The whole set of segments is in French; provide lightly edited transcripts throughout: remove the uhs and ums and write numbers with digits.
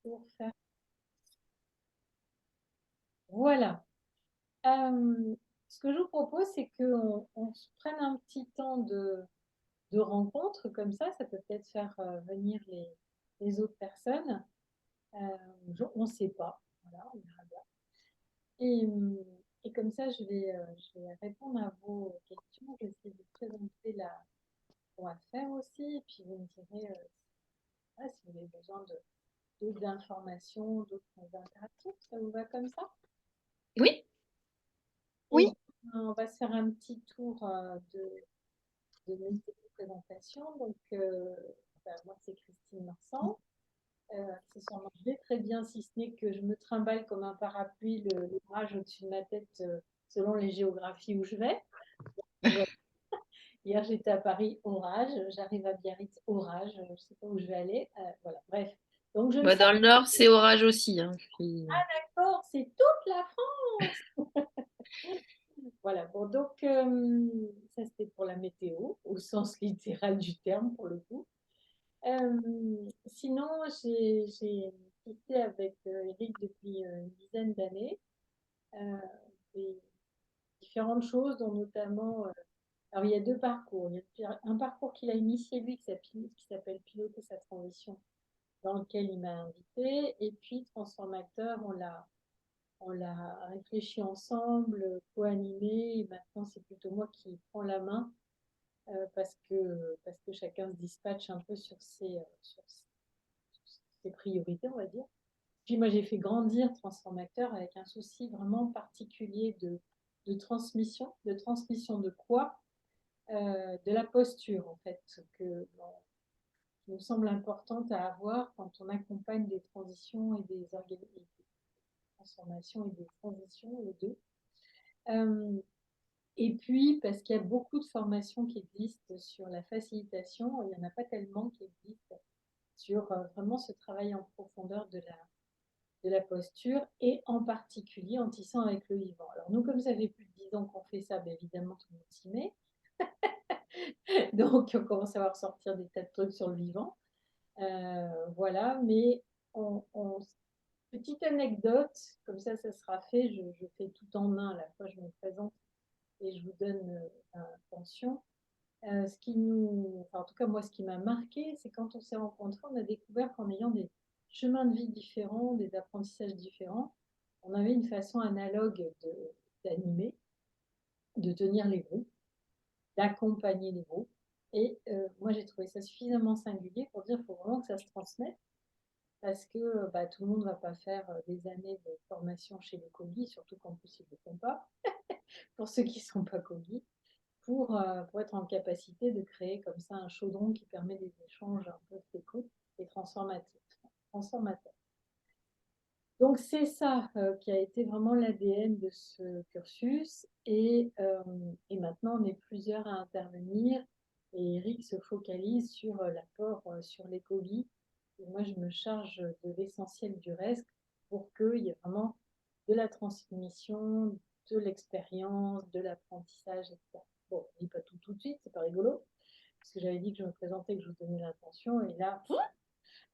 pour faire. Voilà. Ce que je vous propose, c'est qu'on se prenne un petit temps de rencontre comme ça peut peut-être faire venir les autres personnes. On ne sait pas. Voilà, on verra bien. Et comme ça, je vais répondre à vos questions. Je vais essayer de vous présenter on va faire aussi. Et puis vous me direz si vous avez besoin d'autres informations, d'autres interactions. Ça vous va comme ça? Oui, Et Oui. on va se faire un petit tour de mes présentations. Donc, moi, c'est Christine Marsan. Accessoirement, je vais très bien, si ce n'est que je me trimballe comme un parapluie l'orage au-dessus de ma tête selon les géographies où je vais. Voilà. Hier, j'étais à Paris, orage. J'arrive à Biarritz, orage. Je ne sais pas où je vais aller. Voilà, bref. Donc, je le bah, sais. dans le Nord, c'est orage aussi, hein. D'accord, c'est toute la France. Voilà, bon, donc, ça, c'était pour la météo, au sens littéral du terme, pour le coup. Sinon, j'ai quitté avec Eric depuis une dizaine d'années des différentes choses, dont notamment, alors il y a deux parcours. Il y a un parcours qu'il a initié lui qui s'appelle Piloter sa transition, dans lequel il m'a invité, et puis Transformateur, on l'a réfléchi ensemble, co-animé, et maintenant c'est plutôt moi qui prends la main parce que chacun se dispatche un peu sur ses priorités, on va dire. Puis moi, j'ai fait grandir Transformateur avec un souci vraiment particulier de transmission. De transmission de quoi? De la posture, en fait, qui nous semble importante à avoir quand on accompagne des transitions et des transformations et des transitions, les deux. Et puis, parce qu'il y a beaucoup de formations qui existent sur la facilitation, il n'y en a pas tellement qui existent sur vraiment ce travail en profondeur de la posture et en particulier en tissant avec le vivant. Alors nous, comme ça fait plus de 10 ans qu'on fait ça, bien évidemment, tout le monde s'y met. Donc, on commence à voir sortir des tas de trucs sur le vivant. Voilà, mais petite anecdote, comme ça sera fait, je fais tout en un, à la fois je me présente et je vous donne l'intention. Ce qui nous, enfin, en tout cas moi, ce qui m'a marqué, c'est quand on s'est rencontrés, on a découvert qu'en ayant des chemins de vie différents, des apprentissages différents, on avait une façon analogue d'animer, de tenir les groupes, d'accompagner les groupes. Et moi, j'ai trouvé ça suffisamment singulier pour dire qu'il faut vraiment que ça se transmette, parce que tout le monde ne va pas faire des années de formation chez les colis, surtout qu'en plus, ils ne le font pas, pour ceux qui ne sont pas colis, pour être en capacité de créer comme ça un chaudron qui permet des échanges un peu d'écoute et transformateurs. Donc c'est ça qui a été vraiment l'ADN de ce cursus et maintenant on est plusieurs à intervenir et Eric se focalise sur l'apport sur l'écologie et moi je me charge de l'essentiel du reste pour qu'il y ait vraiment de la transmission, de l'expérience, de l'apprentissage, etc. Bon, je ne dis pas tout de suite, c'est pas rigolo, parce que j'avais dit que je me présentais, que je vous donnais l'intention, et là,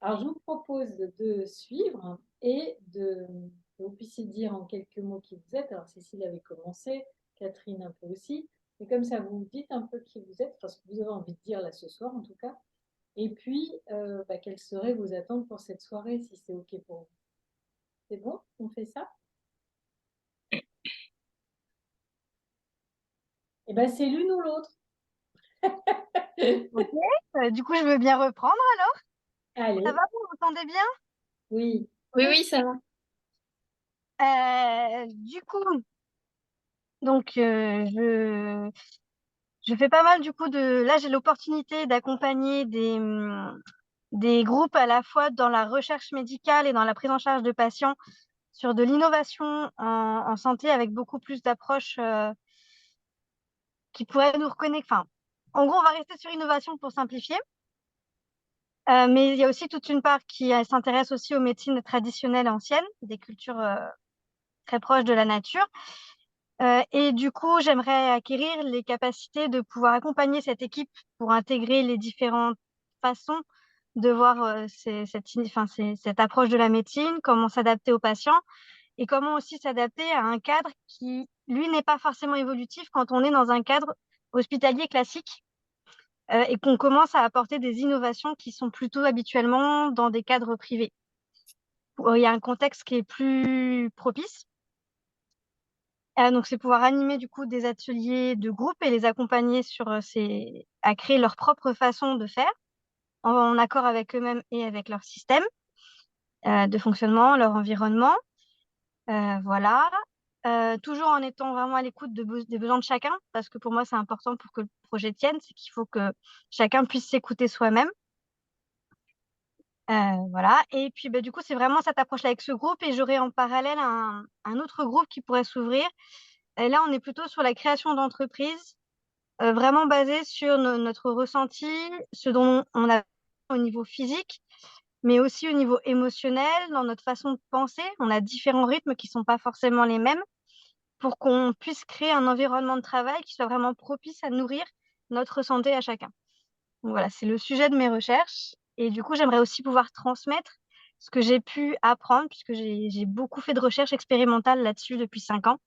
alors, je vous propose de suivre et que vous puissiez dire en quelques mots qui vous êtes. Alors, Cécile avait commencé, Catherine un peu aussi. Et comme ça, vous dites un peu qui vous êtes, enfin, ce que vous avez envie de dire là ce soir en tout cas. Et puis, quelles seraient vos attentes pour cette soirée, si c'est OK pour vous. C'est bon? On fait ça? Eh bien, c'est l'une ou l'autre. Ok. Du coup, je veux bien reprendre alors. Ça Allez, va, vous m'entendez bien? oui. Oui, oui, ça va. Du coup, donc je fais pas mal du coup de. Là, j'ai l'opportunité d'accompagner des groupes à la fois dans la recherche médicale et dans la prise en charge de patients sur de l'innovation en santé avec beaucoup plus d'approches qui pourraient nous reconnecter. Enfin, en gros, on va rester sur innovation pour simplifier. Mais il y a aussi toute une part qui s'intéresse aussi aux médecines traditionnelles et anciennes, des cultures très proches de la nature. Et du coup, j'aimerais acquérir les capacités de pouvoir accompagner cette équipe pour intégrer les différentes façons de voir cette approche de la médecine, comment s'adapter aux patients et comment aussi s'adapter à un cadre qui, lui, n'est pas forcément évolutif quand on est dans un cadre hospitalier classique et qu'on commence à apporter des innovations qui sont plutôt habituellement dans des cadres privés. Il y a un contexte qui est plus propice. Donc, c'est pouvoir animer du coup des ateliers de groupe et les accompagner à créer leur propre façon de faire, en accord avec eux-mêmes et avec leur système de fonctionnement, leur environnement. Voilà. Toujours en étant vraiment à l'écoute des besoins de chacun, parce que pour moi, c'est important pour que le projet tienne, c'est qu'il faut que chacun puisse s'écouter soi-même. Voilà. Et puis, du coup, c'est vraiment cette approche-là avec ce groupe. Et j'aurai en parallèle un autre groupe qui pourrait s'ouvrir. Et là, on est plutôt sur la création d'entreprises, vraiment basée sur notre ressenti, ce dont on a au niveau physique, mais aussi au niveau émotionnel, dans notre façon de penser. On a différents rythmes qui ne sont pas forcément les mêmes pour qu'on puisse créer un environnement de travail qui soit vraiment propice à nourrir notre santé à chacun. Donc voilà, c'est le sujet de mes recherches. Et du coup, j'aimerais aussi pouvoir transmettre ce que j'ai pu apprendre, puisque j'ai beaucoup fait de recherches expérimentales là-dessus depuis 5 ans,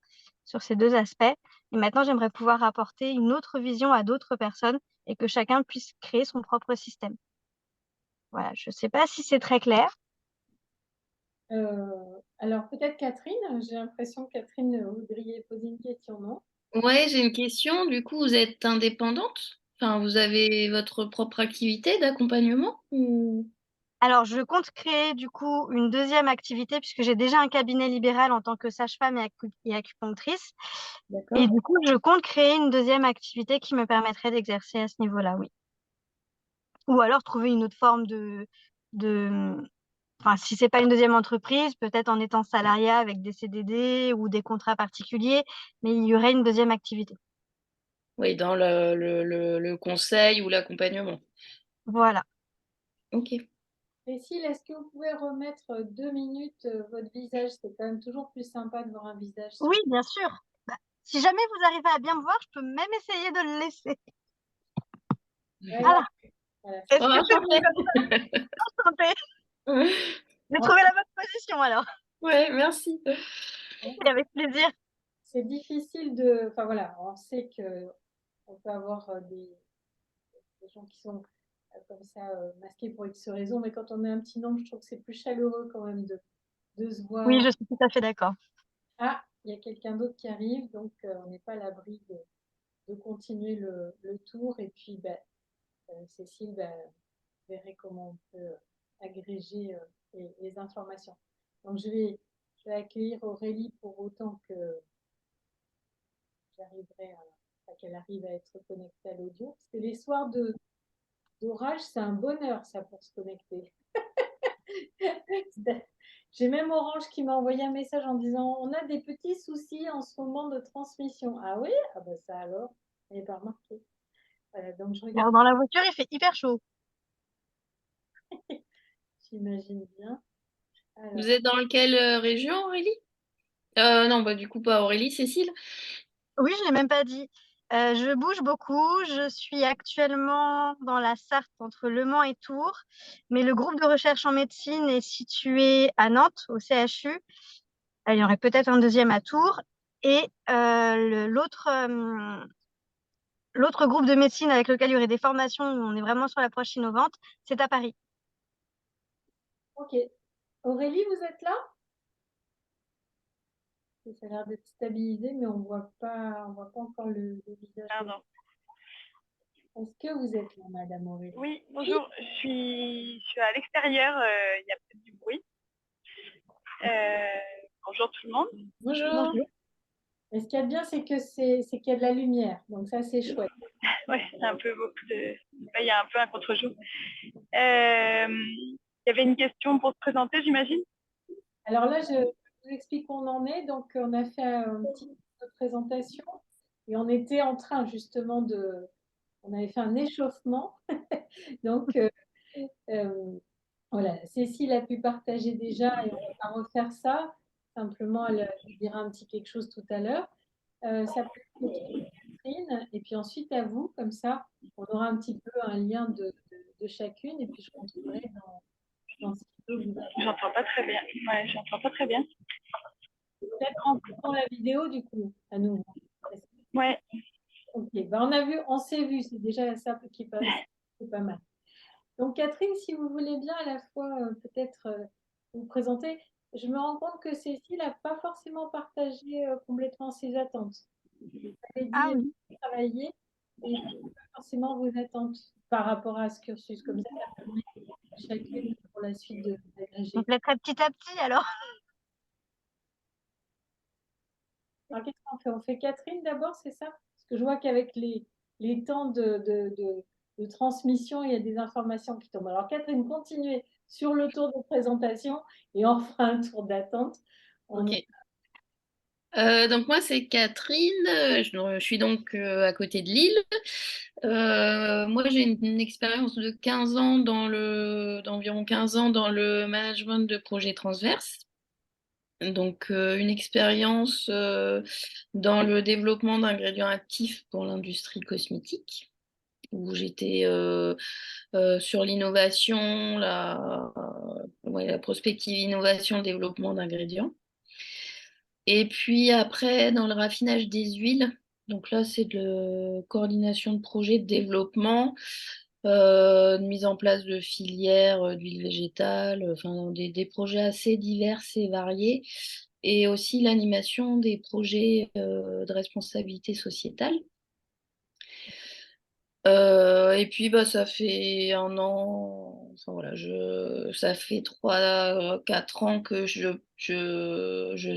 sur ces 2 aspects. Et maintenant, j'aimerais pouvoir apporter une autre vision à d'autres personnes et que chacun puisse créer son propre système. Voilà, je ne sais pas si c'est très clair. Alors peut-être Catherine, j'ai l'impression que Catherine, vous voudriez poser une question, non? Ouais, j'ai une question. Du coup, vous êtes indépendante? Enfin, vous avez votre propre activité d'accompagnement ou... Alors, je compte créer du coup une deuxième activité puisque j'ai déjà un cabinet libéral en tant que sage-femme et acupunctrice. Et D'accord. du coup, je compte créer une deuxième activité qui me permettrait d'exercer à ce niveau-là, oui. Ou alors trouver une autre forme de... Enfin, si c'est pas une deuxième entreprise, peut-être en étant salariat avec des CDD ou des contrats particuliers, mais il y aurait une deuxième activité. Oui, dans le conseil ou l'accompagnement. Voilà. Ok. Cécile, est-ce que vous pouvez remettre 2 minutes votre visage? C'est quand même toujours plus sympa de voir un visage Oui, sur... bien sûr. Si jamais vous arrivez à bien me voir, je peux même essayer de le laisser. Ouais, Voilà. voilà, Est-ce Oh, que c'est bon enchantée. comme ça? Santé. J'ai En- trouvé la bonne position alors. Ouais, merci. Et avec plaisir. C'est difficile de... Enfin voilà, on sait que on peut avoir des gens qui sont comme ça masqués pour X raisons, mais quand on est un petit nombre, je trouve que c'est plus chaleureux quand même de se Oui, voir. je suis tout à fait d'accord. Ah, il y a quelqu'un d'autre qui arrive, donc on n'est pas à l'abri de continuer le tour. Et puis, Cécile, verrait comment on peut agréger les informations. Donc, je vais accueillir Aurélie pour autant que j'arriverai à qu'elle arrive à être connectée à l'audio. Parce que les soirs d'orage, c'est un bonheur, ça, pour se connecter. J'ai même Orange qui m'a envoyé un message en disant on a des petits soucis en ce moment de transmission. Ah oui? Ah ben ça alors, je n'avais pas remarqué. Voilà, donc je Alors, regarde, dans la voiture, il fait hyper chaud. j'imagine bien. Alors, Vous êtes dans quelle région, Aurélie? Non, bah du coup pas Aurélie, Cécile. Oui, je ne l'ai même pas dit. Je bouge beaucoup. Je suis actuellement dans la Sarthe entre Le Mans et Tours. Mais le groupe de recherche en médecine est situé à Nantes, au CHU. Il y aurait peut-être un deuxième à Tours. Et l'autre groupe de médecine avec lequel il y aurait des formations où on est vraiment sur l'approche innovante, c'est à Paris. ok. Aurélie, vous êtes là? Ça a l'air d'être stabilisé, mais on voit pas encore le visage de... Pardon. Est-ce que vous êtes là, Madame Aurélie? Oui, bonjour. Je suis à l'extérieur, il y a peut-être du bruit. Bonjour tout le monde. Bonjour. Bonjour. Et ce qu'il y a de bien, c'est qu'il y a de la lumière. Donc ça, c'est chouette. Ouais, c'est un peu beaucoup de. Il y a un peu un contre-jour. Il y avait une question pour se présenter, j'imagine. Alors là, je vous explique où on en est. Donc, on a fait un petit peu de présentation et on était en train justement on avait fait un échauffement. Donc, voilà, Cécile a pu partager déjà et on va refaire ça. Simplement, elle dira un petit quelque chose tout à l'heure. Ça peut être Catherine et puis ensuite à vous, comme ça, on aura un petit peu un lien de de chacune et puis je continuerai dans ce qui peut vous intéresser. J'entends pas très bien. Ouais, j'entends pas très bien. Peut-être en coupant la vidéo du coup, à nouveau. Ouais. Ok, ben on s'est vu, c'est déjà ça qui passe, c'est pas mal. Donc Catherine, si vous voulez bien à la fois peut-être vous présenter, je me rends compte que Cécile n'a pas forcément partagé complètement ses attentes. Vous avez Ah dit oui. travailler et pas forcément vos attentes par rapport à ce cursus. Comme ça permet à chacune pour la suite Je d'agréger. compléterai petit à petit alors. Alors qu'est-ce qu'on fait? On fait Catherine d'abord, c'est ça? Parce que je vois qu'avec les temps de transmission, il y a des informations qui tombent. Alors Catherine, continuez sur le tour de présentation et on fera un tour d'attente. On Ok. Donc moi c'est Catherine, je suis donc à côté de Lille. Moi j'ai une expérience de 15 ans d'environ 15 ans dans le management de projets transverses. Donc une expérience dans le développement d'ingrédients actifs pour l'industrie cosmétique, où j'étais sur l'innovation, la prospective innovation, le développement d'ingrédients. Et puis après, dans le raffinage des huiles, donc là, c'est de la coordination de projets de développement, de mise en place de filières d'huile végétale, enfin des projets assez divers et variés, et aussi l'animation des projets de responsabilité sociétale. Et puis bah ça fait un an, enfin voilà, ça fait 3, 4 ans que je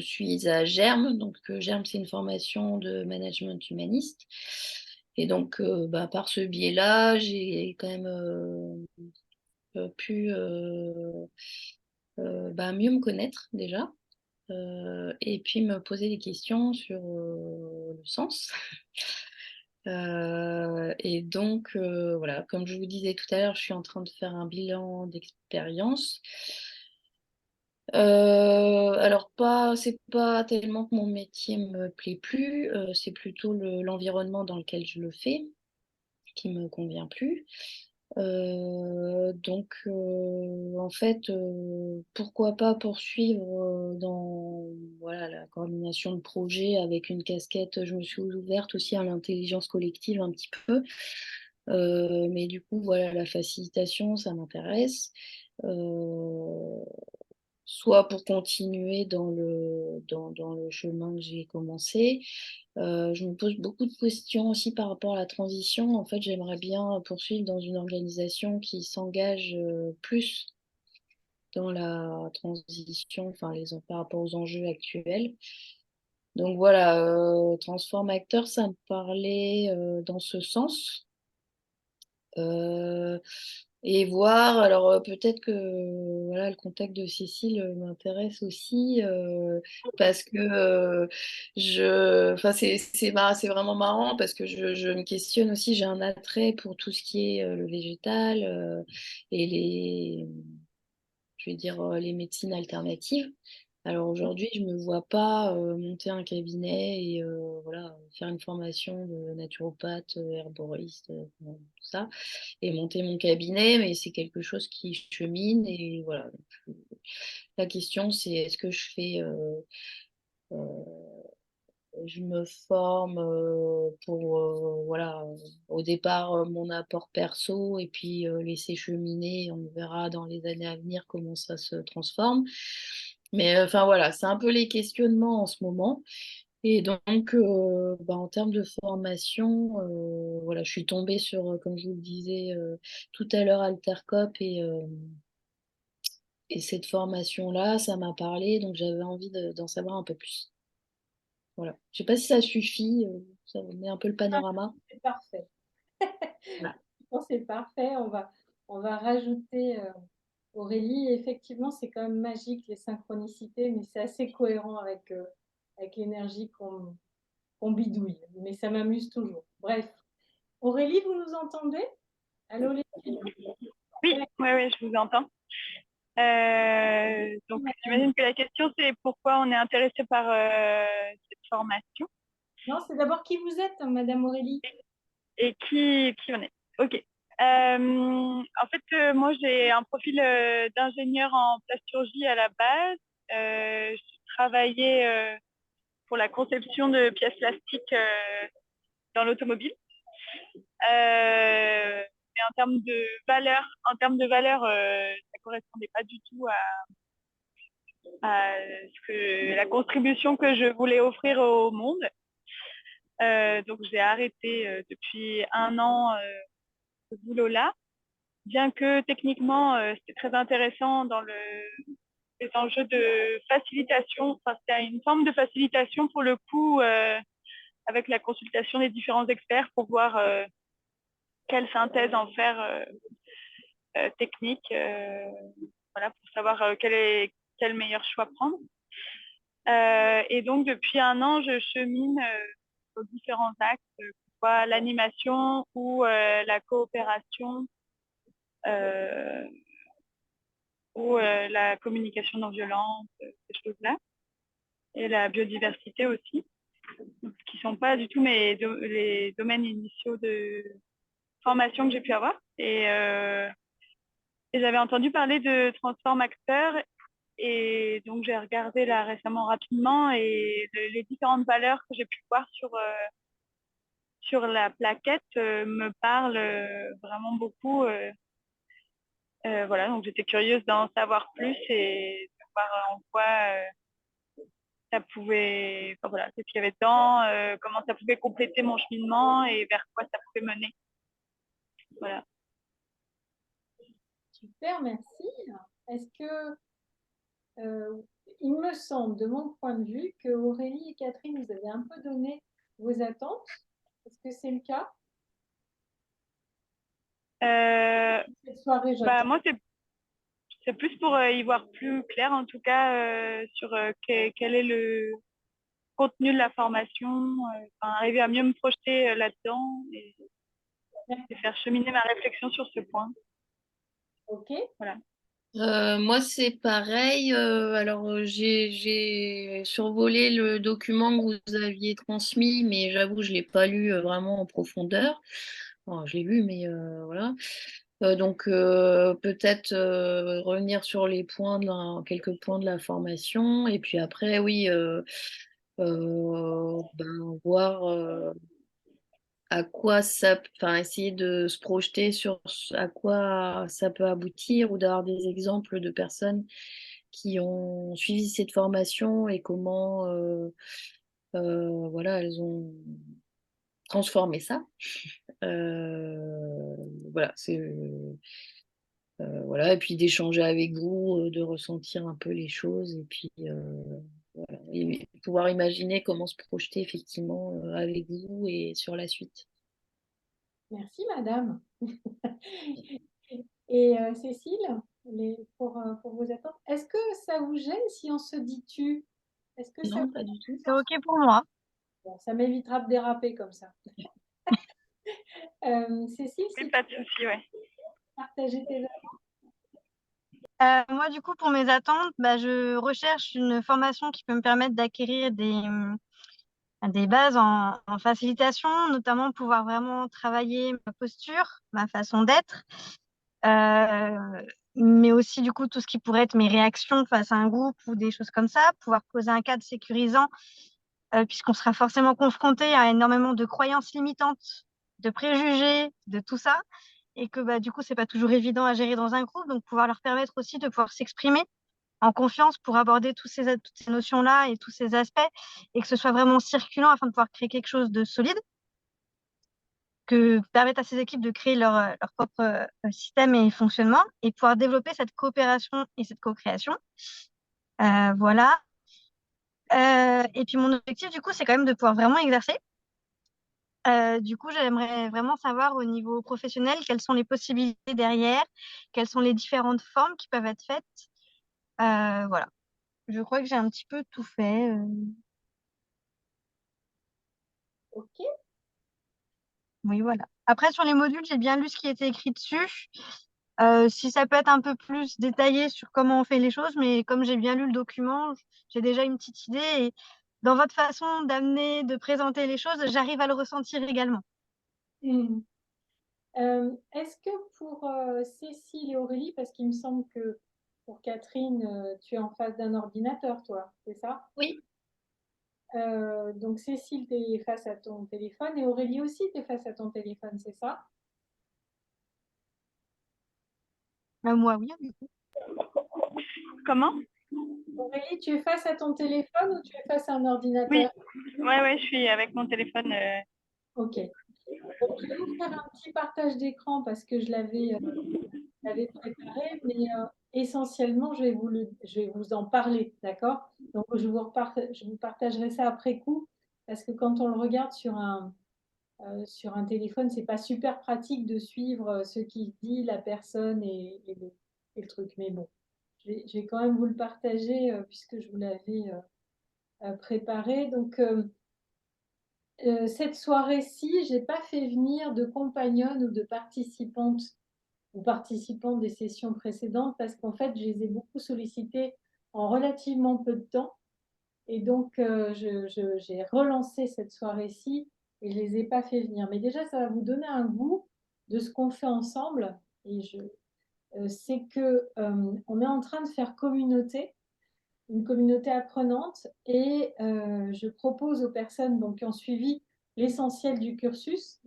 suis à GERM. Donc GERM, c'est une formation de management humaniste. Et donc bah, par ce biais-là, j'ai quand même pu bah, mieux me connaître déjà. Et puis me poser des questions sur le sens. Et donc, voilà, comme je vous disais tout à l'heure, je suis en train de faire un bilan d'expérience. Alors, c'est pas tellement que mon métier me plaît plus, c'est plutôt l'environnement dans lequel je le fais qui me convient plus. Donc, en fait, pourquoi pas poursuivre dans voilà, la coordination de projet avec une casquette. Je me suis ouverte aussi à l'intelligence collective un petit peu. Mais du coup, voilà, la facilitation, ça m'intéresse. Soit pour continuer dans le chemin que j'ai commencé. Je me pose beaucoup de questions aussi par rapport à la transition. En fait, j'aimerais bien poursuivre dans une organisation qui s'engage plus dans la transition, enfin, par rapport aux enjeux actuels. Donc voilà, Transform Acteur, ça me parlait dans ce sens. Euh, et voir, alors peut-être que voilà, le contact de Cécile m'intéresse aussi parce que enfin, c'est vraiment marrant parce que je me questionne aussi, j'ai un attrait pour tout ce qui est le végétal et je vais dire, les médecines alternatives. Alors aujourd'hui, je ne me vois pas monter un cabinet et voilà, faire une formation de naturopathe, herboriste, tout ça, et monter mon cabinet, mais c'est quelque chose qui chemine. Et voilà. Donc, la question, c'est est-ce que je me forme pour, voilà, au départ, mon apport perso, et puis laisser cheminer. On verra dans les années à venir comment ça se transforme. Mais enfin voilà, c'est un peu les questionnements en ce moment. Et donc, bah, en termes de formation, voilà, je suis tombée sur, comme je vous le disais tout à l'heure, Altercop et cette formation-là, ça m'a parlé, donc j'avais envie d'en savoir un peu plus. Voilà. Je sais pas si ça suffit, ça vous met un peu le panorama. C'est parfait. Voilà. Bon, c'est parfait. On va rajouter Aurélie. Effectivement, c'est quand même magique les synchronicités, mais c'est assez cohérent avec l'énergie qu'on bidouille. Mais ça m'amuse toujours. Bref. Aurélie, vous nous entendez? Allô, les filles? Oui, oui, je vous entends. Donc, j'imagine que la question, c'est pourquoi on est intéressé par cette formation Non, c'est d'abord qui vous êtes, Madame Aurélie? et qui on est. Ok. En fait, moi, j'ai un profil d'ingénieur en plasturgie à la base. Je travaillais pour la conception de pièces plastiques dans l'automobile. Mais en termes de valeur, ça correspondait pas du tout à la contribution que je voulais offrir au monde. Donc, j'ai arrêté depuis 1 an ce boulot-là. Bien que techniquement, c'était très intéressant dans les enjeux de facilitation. Enfin, c'était une forme de facilitation pour le coup, avec la consultation des différents experts pour voir quelle synthèse en faire technique, voilà, pour savoir quel meilleur choix prendre. Et donc, depuis 1 an, je chemine aux différents axes, que ce soit l'animation ou la coopération ou la communication non violente, ces choses-là, et la biodiversité aussi, qui ne sont pas du tout les domaines initiaux de formation que j'ai pu avoir. Et j'avais entendu parler de Transform Acteur, et donc j'ai regardé là récemment rapidement, et les différentes valeurs que j'ai pu voir sur la plaquette me parlent vraiment beaucoup. Voilà, donc j'étais curieuse d'en savoir plus et de voir en quoi ça pouvait, enfin, voilà, qu'est-ce qu'il y avait dedans, comment ça pouvait compléter mon cheminement et vers quoi ça pouvait mener. Voilà. Super, merci. Est-ce que, il me semble, de mon point de vue, que Aurélie et Catherine, vous avez un peu donné vos attentes. Est-ce que c'est le cas? Cette soirée, Bah, j'attends. moi, c'est plus pour y voir plus clair, en tout cas, sur quel est le contenu de la formation, enfin, arriver à mieux me projeter là-dedans et faire cheminer ma réflexion sur ce point. Ok. Voilà. Moi, c'est pareil. Alors, j'ai survolé le document que vous aviez transmis, mais j'avoue, je ne l'ai pas lu vraiment en profondeur. Bon, je l'ai lu, mais voilà. Donc, peut-être revenir sur les points quelques points de la formation. Et puis après, oui, voir à quoi enfin, essayer de se projeter sur à quoi ça peut aboutir ou d'avoir des exemples de personnes qui ont suivi cette formation et comment voilà, elles ont transformé ça. Voilà, voilà, et puis d'échanger avec vous, de ressentir un peu les choses et puis voilà, et pouvoir imaginer comment se projeter effectivement avec vous et sur la suite. Merci, madame. Et Cécile, pour vos attentes, est-ce que ça vous gêne si on se dit tu? Est-ce que ça Non, pas du tout. C'est OK pour moi. Bon, ça m'évitera de déraper comme ça. Cécile, Oui, si tu pas de souci, ouais. veux partager tes Moi, du coup, pour mes attentes, bah, je recherche une formation qui peut me permettre d'acquérir des bases en facilitation, notamment pouvoir vraiment travailler ma posture, ma façon d'être, mais aussi du coup tout ce qui pourrait être mes réactions face à un groupe ou des choses comme ça, pouvoir poser un cadre sécurisant, puisqu'on sera forcément confronté à énormément de croyances limitantes, de préjugés, de tout ça, et que bah, du coup, c'est pas toujours évident à gérer dans un groupe, donc pouvoir leur permettre aussi de pouvoir s'exprimer en confiance pour aborder toutes ces notions-là et tous ces aspects, et que ce soit vraiment circulant afin de pouvoir créer quelque chose de solide, que permettre à ces équipes de créer leur propre système et fonctionnement, et pouvoir développer cette coopération et cette co-création. Voilà. Et puis mon objectif, du coup, c'est quand même de pouvoir vraiment exercer. Du coup, j'aimerais vraiment savoir au niveau professionnel quelles sont les possibilités derrière, quelles sont les différentes formes qui peuvent être faites. Voilà. Je crois que j'ai un petit peu tout fait. Ok. Oui, voilà. Après, sur les modules, j'ai bien lu ce qui était écrit dessus. Si ça peut être un peu plus détaillé sur comment on fait les choses, mais comme j'ai bien lu le document, j'ai déjà une petite idée. Et dans votre façon d'amener, de présenter les choses, j'arrive à le ressentir également. Mmh. Est-ce que pour Cécile et Aurélie, parce qu'il me semble que pour Catherine, tu es en face d'un ordinateur, toi, c'est ça? Oui. Donc Cécile, tu es face à ton téléphone et Aurélie aussi, tu es face à ton téléphone, c'est ça? Moi, oui, du coup. Comment? Aurélie, tu es face à ton téléphone ou tu es face à un Oui, ordinateur? ouais, je suis avec mon téléphone. Ok. Bon, je vais vous faire un petit partage d'écran parce que je l'avais préparé, mais essentiellement, je vais vous en parler, d'accord? Donc, je vous partagerai ça après coup parce que quand on le regarde sur un téléphone, c'est pas super pratique de suivre ce qui dit la personne et le truc. Mais bon, je vais quand même vous le partager puisque je vous l'avais préparé. Donc, cette soirée-ci, j'ai pas fait venir de compagnonne ou de participantes ou participants des sessions précédentes parce qu'en fait, je les ai beaucoup sollicités en relativement peu de temps. Et donc, j'ai relancé cette soirée-ci et je ne les ai pas fait venir. Mais déjà, ça va vous donner un goût de ce qu'on fait ensemble. Et c'est que on est en train de faire communauté, une communauté apprenante. Et je propose aux personnes donc, qui ont suivi l'essentiel du cursus,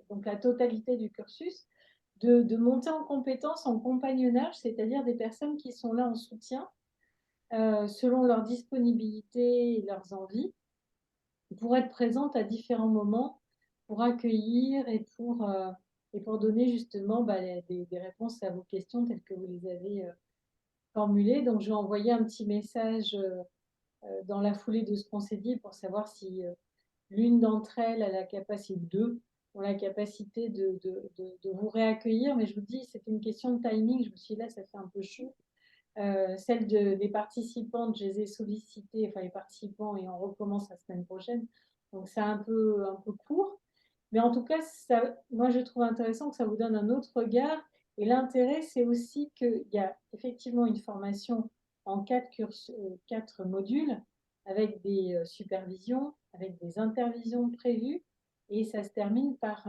donc la totalité du cursus, de monter en compétence en compagnonnage, c'est-à-dire des personnes qui sont là en soutien selon leur disponibilité et leurs envies, pour être présentes à différents moments, pour accueillir et pour donner justement bah, des réponses à vos questions telles que vous les avez formulées. Donc, je vais envoyer un petit message dans la foulée de ce qu'on s'est dit pour savoir si l'une d'entre elles a la capacité, deux ont la capacité de vous réaccueillir. Mais je vous dis, c'est une question de timing. Je me suis dit, là, ça fait un peu chaud. Des participantes, je les ai sollicitées, enfin les participants, et on recommence la semaine prochaine. Donc c'est un peu court. Mais en tout cas, ça, moi je trouve intéressant que ça vous donne un autre regard. Et l'intérêt, c'est aussi qu'il y a effectivement une formation en quatre modules avec des supervisions, avec des intervisions prévues. Et ça se termine par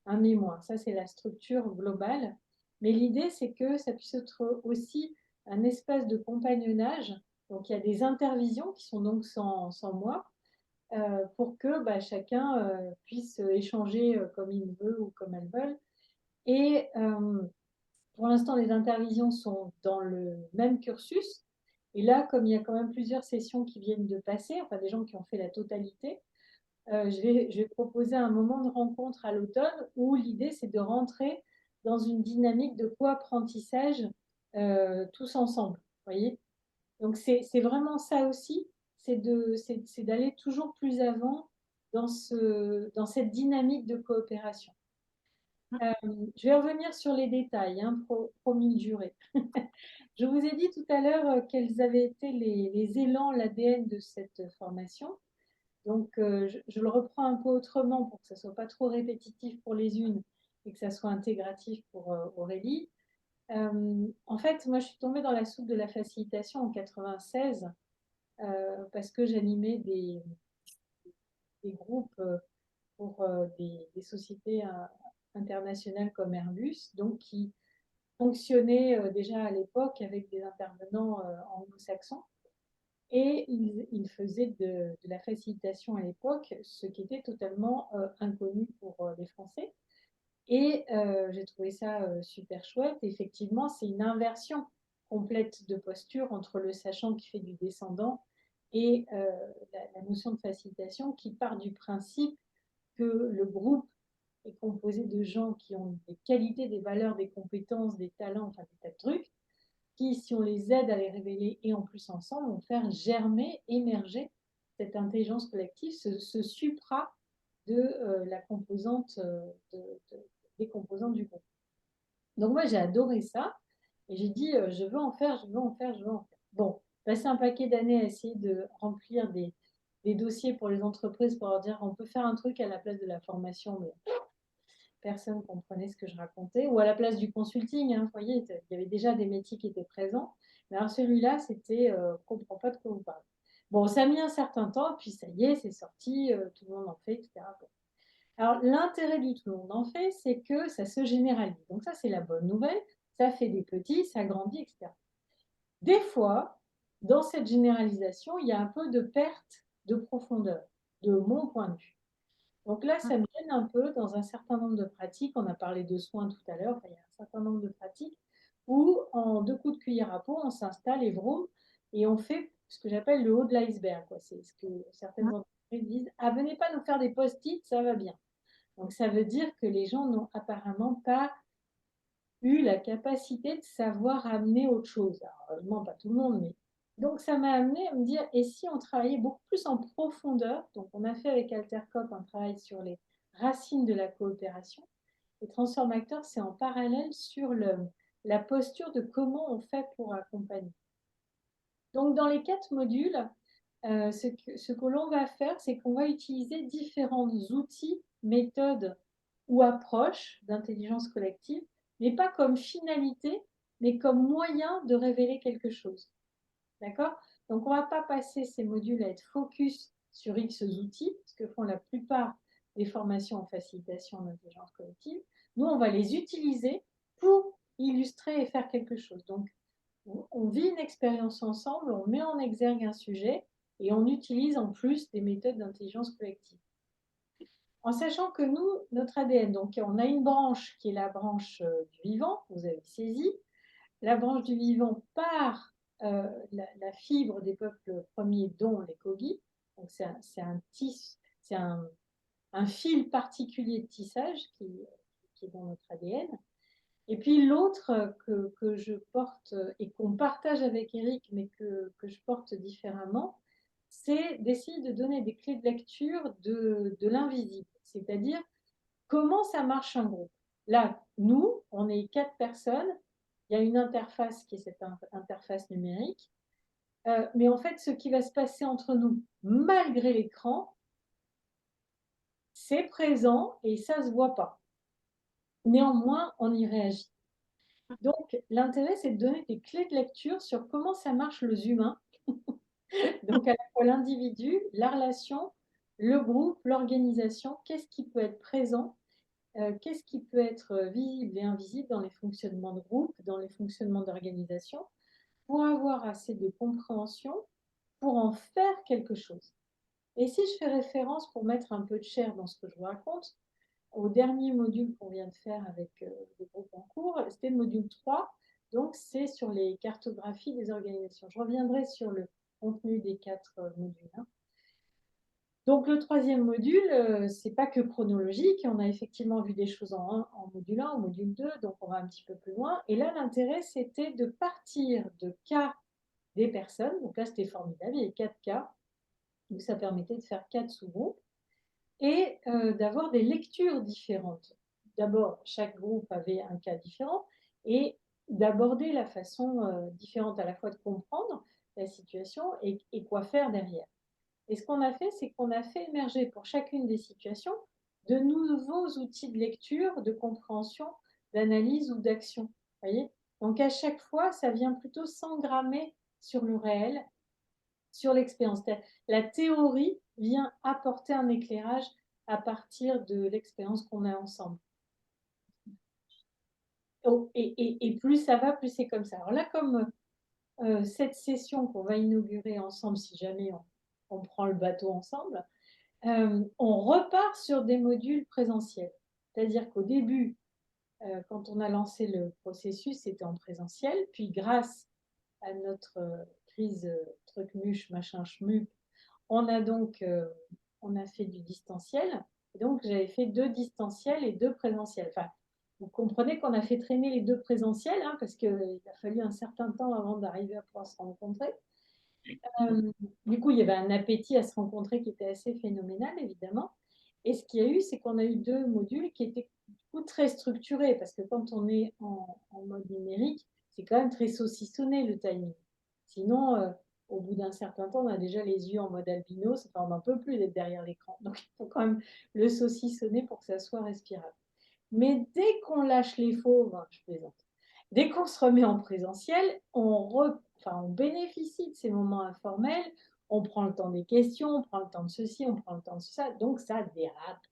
un mémoire. Ça, c'est la structure globale. Mais l'idée, c'est que ça puisse être aussi un espace de compagnonnage. Donc, il y a des intervisions qui sont donc sans moi pour que bah, chacun puisse échanger comme il veut ou comme elles veulent. Et pour l'instant, les intervisions sont dans le même cursus. Et là, comme il y a quand même plusieurs sessions qui viennent de passer, enfin des gens qui ont fait la totalité, je vais proposer un moment de rencontre à l'automne où l'idée, c'est de rentrer dans une dynamique de co-apprentissage tous ensemble. Voyez. Donc, c'est vraiment ça aussi, c'est d'aller toujours plus avant dans cette dynamique de coopération. Je vais revenir sur les détails, hein, promis de jurer. Je vous ai dit tout à l'heure quels avaient été les élans, l'ADN de cette formation. Donc, je le reprends un peu autrement pour que ça ne soit pas trop répétitif pour les unes et que ça soit intégratif pour Aurélie. En fait, moi, je suis tombée dans la soupe de la facilitation en 96 parce que j'animais des groupes pour des sociétés internationales comme Airbus, donc qui fonctionnaient déjà à l'époque avec des intervenants anglo-saxons. Et il faisait de la facilitation à l'époque, ce qui était totalement inconnu pour les Français. Et j'ai trouvé ça super chouette. Effectivement, c'est une inversion complète de posture entre le sachant qui fait du descendant et la notion de facilitation qui part du principe que le groupe est composé de gens qui ont des qualités, des valeurs, des compétences, des talents, enfin des tas de trucs, qui, si on les aide à les révéler et en plus ensemble, vont faire germer, émerger cette intelligence collective, ce supra de la composante de, de, des composantes du groupe. Donc moi j'ai adoré ça et j'ai dit je veux en faire, je veux en faire, je veux en faire. Bon, passer un paquet d'années à essayer de remplir des dossiers pour les entreprises pour leur dire on peut faire un truc à la place de la formation, mais personne ne comprenait ce que je racontais. Ou à la place du consulting, hein, vous voyez, il y avait déjà des métiers qui étaient présents. Mais alors celui-là, c'était je ne comprends pas de quoi vous parlez. Bon, ça a mis un certain temps, puis ça y est, c'est sorti, tout le monde en fait, etc. Bon. Alors, l'intérêt du tout le monde en fait, c'est que ça se généralise. Donc ça, c'est la bonne nouvelle. Ça fait des petits, ça grandit, etc. Des fois, dans cette généralisation, il y a un peu de perte de profondeur, de mon point de vue. Donc là, ça me gêne un peu dans un certain nombre de pratiques. On a parlé de soins tout à l'heure. Enfin, il y a un certain nombre de pratiques où, en 2 coups de cuillère à peau, on s'installe et vroom, et on fait ce que j'appelle le haut de l'iceberg. C'est ce que certaines entreprises disent. Ah, venez pas nous faire des post-it, ça va bien. Donc, ça veut dire que les gens n'ont apparemment pas eu la capacité de savoir amener autre chose. Alors, heureusement, pas tout le monde, mais... Donc, ça m'a amené à me dire, et si on travaillait beaucoup plus en profondeur? Donc, on a fait avec Altercop un travail sur les racines de la coopération. Et Transform Actors, c'est en parallèle sur la posture de comment on fait pour accompagner. Donc, dans les 4 modules, ce que l'on va faire, c'est qu'on va utiliser différents outils, méthodes ou approches d'intelligence collective, mais pas comme finalité, mais comme moyen de révéler quelque chose. D'accord? Donc, on ne va pas passer ces modules à être focus sur X outils, ce que font la plupart des formations en facilitation d'intelligence collective. Nous, on va les utiliser pour illustrer et faire quelque chose. Donc, on vit une expérience ensemble, on met en exergue un sujet et on utilise en plus des méthodes d'intelligence collective. En sachant que nous, notre ADN, donc on a une branche qui est la branche du vivant, vous avez saisi, la branche du vivant par la fibre des peuples premiers, dont les Kogi. Donc c'est un fil particulier de tissage qui est dans notre ADN. Et puis l'autre que je porte et qu'on partage avec Eric, mais que je porte différemment, c'est d'essayer de donner des clés de lecture de l'invisible, c'est-à-dire comment ça marche un groupe. Là, nous, on est 4 personnes, il y a une interface qui est cette interface numérique, mais en fait, ce qui va se passer entre nous, malgré l'écran, c'est présent et ça ne se voit pas. Néanmoins, on y réagit. Donc, l'intérêt, c'est de donner des clés de lecture sur comment ça marche les humains. Donc, à la fois l'individu, la relation, le groupe, l'organisation, qu'est-ce qui peut être présent, qu'est-ce qui peut être visible et invisible dans les fonctionnements de groupe, dans les fonctionnements d'organisation, pour avoir assez de compréhension, pour en faire quelque chose. Et si je fais référence, pour mettre un peu de chair dans ce que je vous raconte, au dernier module qu'on vient de faire avec le groupe en cours, c'était le module 3, donc c'est sur les cartographies des organisations. Je reviendrai sur le contenu des 4 modules. Donc le 3e module, c'est pas que chronologique, on a effectivement vu des choses en module 1, en module 2, donc on va un petit peu plus loin. Et là, l'intérêt, c'était de partir de cas des personnes, donc là, c'était formidable, il y avait 4 cas, donc ça permettait de faire 4 sous-groupes, et d'avoir des lectures différentes. D'abord, chaque groupe avait un cas différent, et d'aborder la façon différente à la fois de comprendre la situation et quoi faire derrière. Et ce qu'on a fait, c'est qu'on a fait émerger pour chacune des situations de nouveaux outils de lecture, de compréhension, d'analyse ou d'action. Voyez? Donc à chaque fois, ça vient plutôt s'engrammer sur le réel, sur l'expérience. La théorie vient apporter un éclairage à partir de l'expérience qu'on a ensemble. Et plus ça va, plus c'est comme ça. Alors là, comme cette session qu'on va inaugurer ensemble, si jamais on prend le bateau ensemble, on repart sur des modules présentiels. C'est-à-dire qu'au début, quand on a lancé le processus, c'était en présentiel. Puis grâce à notre crise truc-muche, machin, schmup, on a fait du distanciel. Et donc, j'avais fait 2 distanciels et 2 présentiels. Enfin, vous comprenez qu'on a fait traîner les 2 présentiels, hein, parce qu'il a fallu un certain temps avant d'arriver à pouvoir se rencontrer. Du coup, il y avait un appétit à se rencontrer qui était assez phénoménal, évidemment. Et ce qu'il y a eu, c'est qu'on a eu 2 modules qui étaient du coup très structurés, parce que quand on est en mode numérique, c'est quand même très saucissonné le timing. Sinon, au bout d'un certain temps, on a déjà les yeux en mode albinos, enfin, on n'en peut plus d'être derrière l'écran. Donc, il faut quand même le saucissonner pour que ça soit respirable. Mais dès qu'on lâche les fauves, je plaisante, dès qu'on se remet en présentiel, on bénéficie de ces moments informels, on prend le temps des questions, on prend le temps de ceci, on prend le temps de ça, donc ça dérape.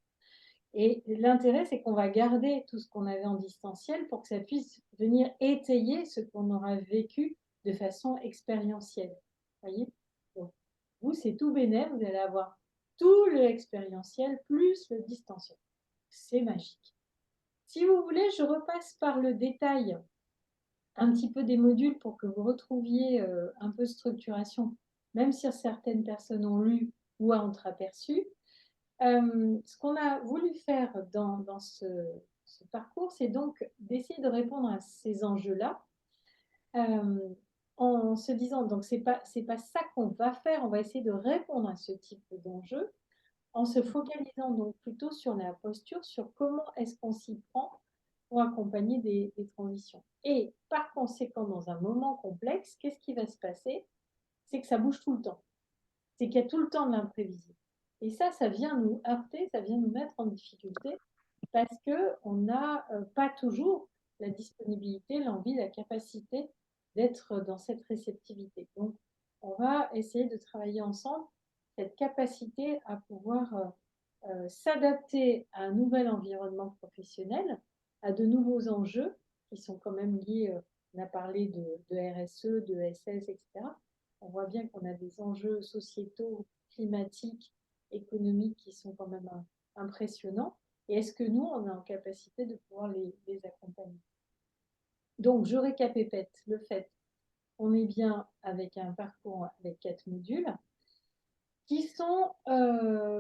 Et l'intérêt, c'est qu'on va garder tout ce qu'on avait en distanciel pour que ça puisse venir étayer ce qu'on aura vécu de façon expérientielle. Voyez? Donc, vous, c'est tout bénef, vous allez avoir tout le expérientiel plus le distanciel. C'est magique. Si vous voulez, je repasse par le détail un petit peu des modules pour que vous retrouviez un peu de structuration, même si certaines personnes ont lu ou entreaperçu. Ce qu'on a voulu faire dans ce parcours, c'est donc d'essayer de répondre à ces enjeux-là en se disant, donc c'est pas ça qu'on va faire, on va essayer de répondre à ce type d'enjeux en se focalisant donc plutôt sur la posture, sur comment est-ce qu'on s'y prend pour accompagner des transitions. Et par conséquent, dans un moment complexe, qu'est-ce qui va se passer? C'est que ça bouge tout le temps. C'est qu'il y a tout le temps de l'imprévisible. Et ça vient nous heurter, ça vient nous mettre en difficulté parce qu'on n'a pas toujours la disponibilité, l'envie, la capacité d'être dans cette réceptivité. Donc, on va essayer de travailler ensemble cette capacité à pouvoir s'adapter à un nouvel environnement professionnel, à de nouveaux enjeux qui sont quand même liés, on a parlé de RSE, de SS, etc. On voit bien qu'on a des enjeux sociétaux, climatiques, économiques qui sont quand même impressionnants. Et est-ce que nous, on est en capacité de pouvoir les accompagner? Donc, je récapépète le fait qu'on est bien avec un parcours avec 4 modules qui sont,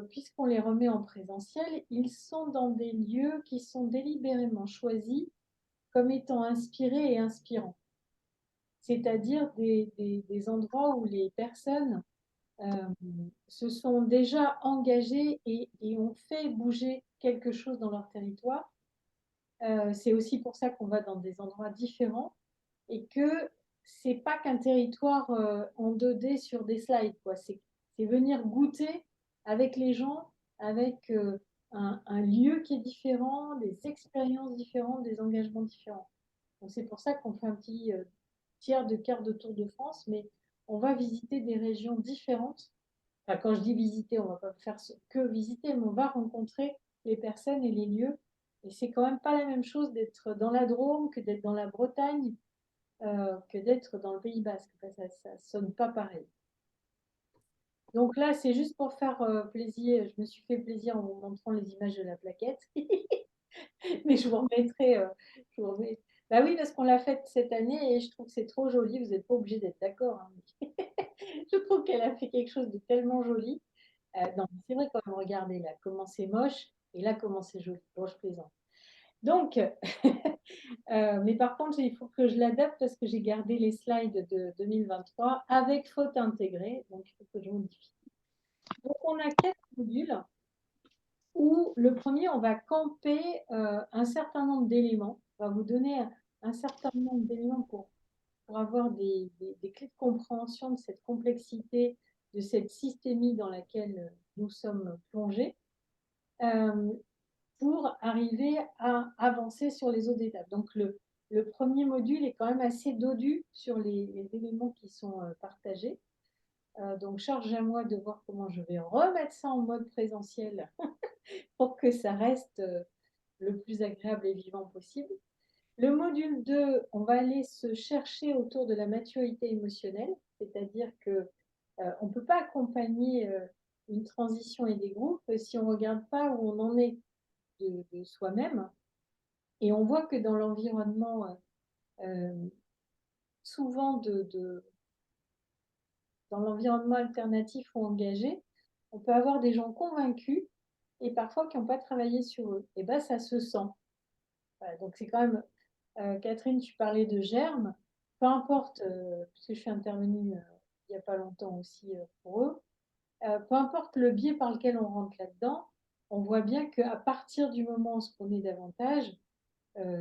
puisqu'on les remet en présentiel, ils sont dans des lieux qui sont délibérément choisis comme étant inspirés et inspirants. C'est-à-dire des endroits où les personnes se sont déjà engagées et ont fait bouger quelque chose dans leur territoire. C'est aussi pour ça qu'on va dans des endroits différents et que c'est pas qu'un territoire en 2D sur des slides, quoi. C'est venir goûter avec les gens, avec un lieu qui est différent, des expériences différentes, des engagements différents. Donc c'est pour ça qu'on fait un petit tiers de quart de Tour de France, mais on va visiter des régions différentes. Enfin, quand je dis visiter, on ne va pas faire que visiter, mais on va rencontrer les personnes et les lieux. Et c'est quand même pas la même chose d'être dans la Drôme que d'être dans la Bretagne, que d'être dans le Pays Basque. Enfin, ça sonne pas pareil. Donc là, c'est juste pour faire plaisir. Je me suis fait plaisir en vous montrant les images de la plaquette. Mais je vous remettrai. Bah oui, parce qu'on l'a faite cette année et je trouve que c'est trop joli. Vous n'êtes pas obligé d'être d'accord, hein. Je trouve qu'elle a fait quelque chose de tellement joli. Non, c'est vrai quand même, regardez là, comment c'est moche et là, comment c'est joli. Bon, je plaisante. Donc, mais par contre, il faut que je l'adapte parce que j'ai gardé les slides de 2023 avec faute intégrée. Donc, il faut que je modifie. Donc, on a 4 modules où le premier, on va camper un certain nombre d'éléments. On va vous donner un certain nombre d'éléments pour avoir des clés de compréhension de cette complexité, de cette systémie dans laquelle nous sommes plongés, pour arriver à avancer sur les autres étapes. Donc, le premier module est quand même assez dodu sur les éléments qui sont partagés. Donc, charge à moi de voir comment je vais remettre ça en mode présentiel pour que ça reste le plus agréable et vivant possible. Le module 2, on va aller se chercher autour de la maturité émotionnelle, c'est-à-dire que on ne peut pas accompagner une transition et des groupes si on ne regarde pas où on en est de soi-même. Et on voit que dans l'environnement, souvent dans l'environnement alternatif ou engagé, on peut avoir des gens convaincus et parfois qui n'ont pas travaillé sur eux. Et bien, ça se sent. Voilà, donc c'est quand même, Catherine, tu parlais de germes, peu importe, puisque je suis intervenue il n'y a pas longtemps aussi pour eux, peu importe le biais par lequel on rentre là-dedans, on voit bien qu'à partir du moment où on se connaît davantage,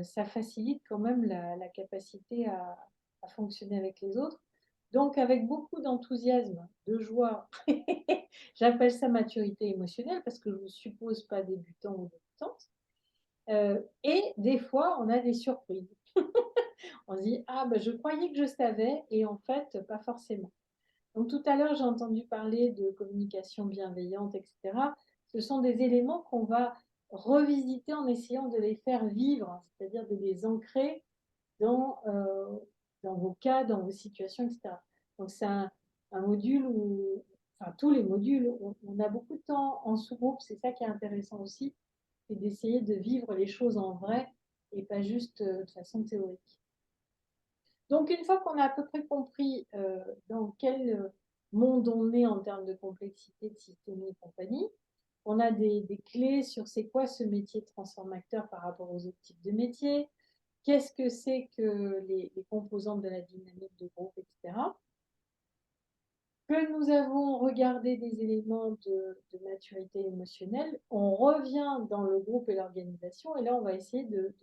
ça facilite quand même la capacité à fonctionner avec les autres. Donc, avec beaucoup d'enthousiasme, de joie, j'appelle ça maturité émotionnelle parce que je ne vous suppose pas débutant ou débutante. Et des fois, on a des surprises. On se dit, ah ben je croyais que je savais et en fait, pas forcément. Donc tout à l'heure, j'ai entendu parler de communication bienveillante, etc. Ce sont des éléments qu'on va revisiter en essayant de les faire vivre, c'est-à-dire de les ancrer dans, dans vos cas, dans vos situations, etc. Donc, c'est un module où, enfin, tous les modules, on a beaucoup de temps en sous-groupe, c'est ça qui est intéressant aussi, c'est d'essayer de vivre les choses en vrai et pas juste de façon théorique. Donc, une fois qu'on a à peu près compris dans quel monde on est en termes de complexité, de systémie et compagnie, on a des clés sur c'est quoi ce métier de transformateur par rapport aux autres types de métiers, qu'est-ce que c'est que les composantes de la dynamique de groupe, etc. Que nous avons regardé des éléments de maturité émotionnelle, on revient dans le groupe et l'organisation, et là, on va essayer de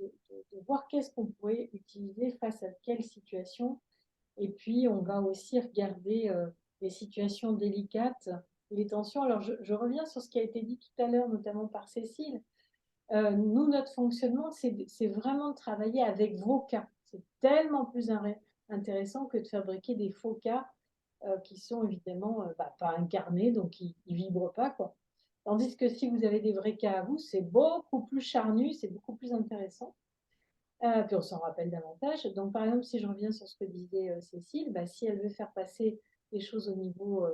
voir qu'est-ce qu'on pourrait utiliser face à quelle situation. Et puis, on va aussi regarder les situations délicates, les tensions. Alors, je reviens sur ce qui a été dit tout à l'heure, notamment par Cécile. Nous, notre fonctionnement, c'est vraiment de travailler avec vos cas. C'est tellement plus intéressant que de fabriquer des faux cas qui sont évidemment pas incarnés, donc qui ne vibrent pas, quoi. Tandis que si vous avez des vrais cas à vous, c'est beaucoup plus charnu, c'est beaucoup plus intéressant. Puis on s'en rappelle davantage. Donc, par exemple, si je reviens sur ce que disait Cécile, si elle veut faire passer les choses au niveau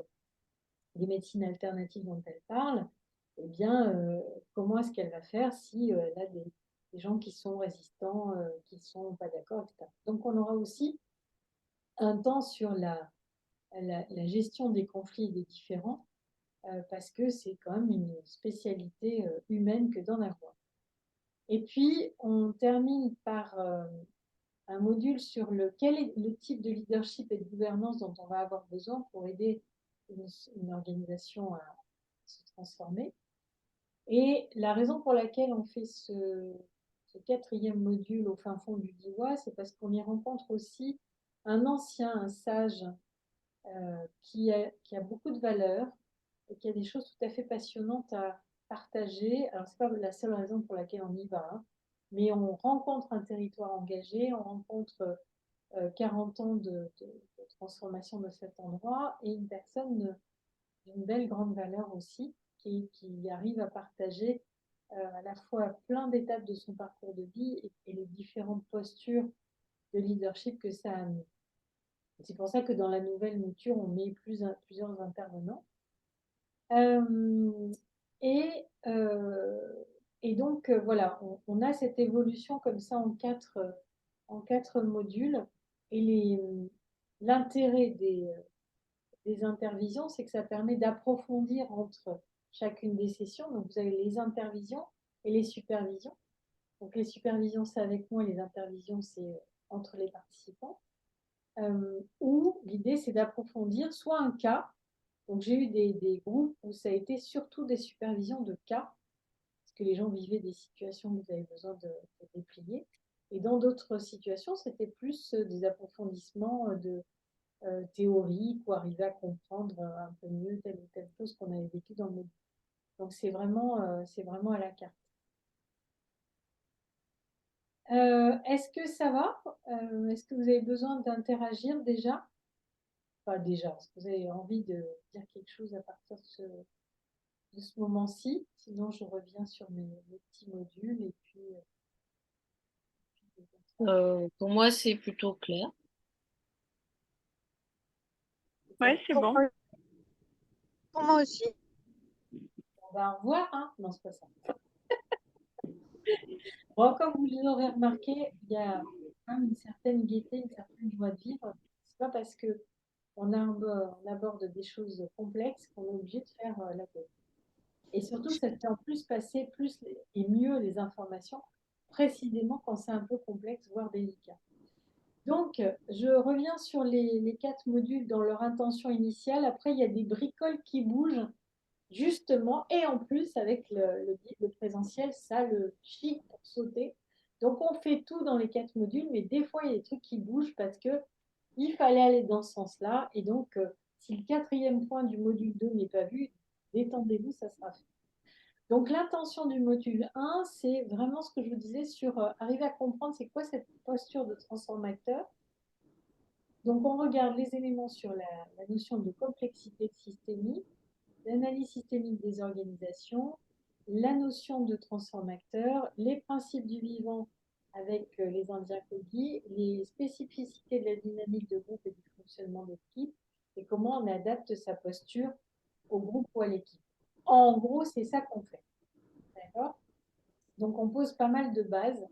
des médecines alternatives dont elle parle, eh bien, comment est-ce qu'elle va faire si elle a des gens qui sont résistants, qui ne sont pas d'accord, etc. Donc, on aura aussi un temps sur la gestion des conflits et des différends, parce que c'est quand même une spécialité humaine que d'en avoir. Et puis, on termine par un module sur quel est le type de leadership et de gouvernance dont on va avoir besoin pour aider une organisation à se transformer. Et la raison pour laquelle on fait ce quatrième module au fin fond du Diois, c'est parce qu'on y rencontre aussi un ancien, un sage, qui a beaucoup de valeurs et qui a des choses tout à fait passionnantes à partager. Alors, ce n'est pas la seule raison pour laquelle on y va, hein, mais on rencontre un territoire engagé, on rencontre 40 ans de transformation de cet endroit et une personne d'une belle grande valeur aussi qui arrive à partager à la fois plein d'étapes de son parcours de vie et les différentes postures de leadership que ça a amené. C'est pour ça que dans la nouvelle mouture, on met plusieurs intervenants. Euh, et, euh, et donc, voilà, on a cette évolution comme ça en quatre modules. Et l'intérêt des intervisions, c'est que ça permet d'approfondir entre chacune des sessions. Donc, vous avez les intervisions et les supervisions. Donc, les supervisions, c'est avec moi, et les intervisions, c'est entre les participants. Où l'idée, c'est d'approfondir soit un cas. Donc, j'ai eu des groupes où ça a été surtout des supervisions de cas, parce que les gens vivaient des situations où vous avez besoin de déplier. Et dans d'autres situations, c'était plus des approfondissements de théorique ou arriver à comprendre un peu mieux telle ou telle chose qu'on avait vécu dans le module. Donc c'est vraiment à la carte. Est-ce que ça va? Est-ce que vous avez besoin d'interagir déjà? Pas déjà, est-ce que vous avez envie de dire quelque chose à partir de ce moment-ci? Sinon, je reviens sur mes petits modules et puis Pour moi, c'est plutôt clair. Ouais, c'est bon. Pour moi aussi. on va au revoir, hein? Non, c'est pas ça. Bon, comme vous l'aurez remarqué, il y a quand même une certaine gaieté, une certaine joie de vivre. C'est pas parce que on aborde des choses complexes qu'on est obligé de faire la tête. Et surtout, ça fait en plus passer plus et mieux les informations, précisément quand c'est un peu complexe, voire délicat. Donc, je reviens sur les quatre modules dans leur intention initiale. Après, il y a des bricoles qui bougent, justement, et en plus, avec le présentiel, ça le chic pour sauter. Donc, on fait tout dans les quatre modules, mais des fois, il y a des trucs qui bougent parce que il fallait aller dans ce sens-là. Et donc, si le quatrième point du module 2 n'est pas vu, détendez-vous, ça sera fait. Donc, l'intention du module 1, c'est vraiment ce que je vous disais sur arriver à comprendre c'est quoi cette posture de transformateur. Donc, on regarde les éléments sur la notion de complexité de systémie, l'analyse systémique des organisations, la notion de transformateur, les principes du vivant avec les Indiens Kogi, les spécificités de la dynamique de groupe et du fonctionnement d'équipe, et comment on adapte sa posture au groupe ou à l'équipe. En gros, c'est ça qu'on fait. D'accord? Donc, on pose pas mal de bases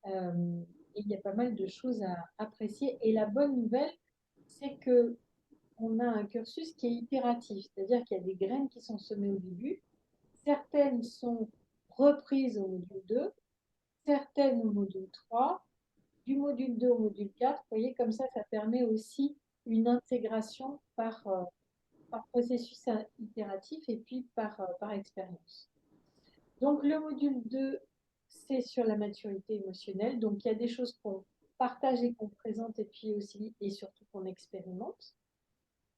et il y a pas mal de choses à apprécier. Et la bonne nouvelle, c'est que on a un cursus qui est itératif, c'est-à-dire qu'il y a des graines qui sont semées au début, certaines sont reprises au module 2, certaines au module 3, du module 2 au module 4. Vous voyez, comme ça permet aussi une intégration par processus itératif et puis par expérience. Donc, le module 2, c'est sur la maturité émotionnelle. Donc, il y a des choses qu'on partage et qu'on présente et puis aussi et surtout qu'on expérimente.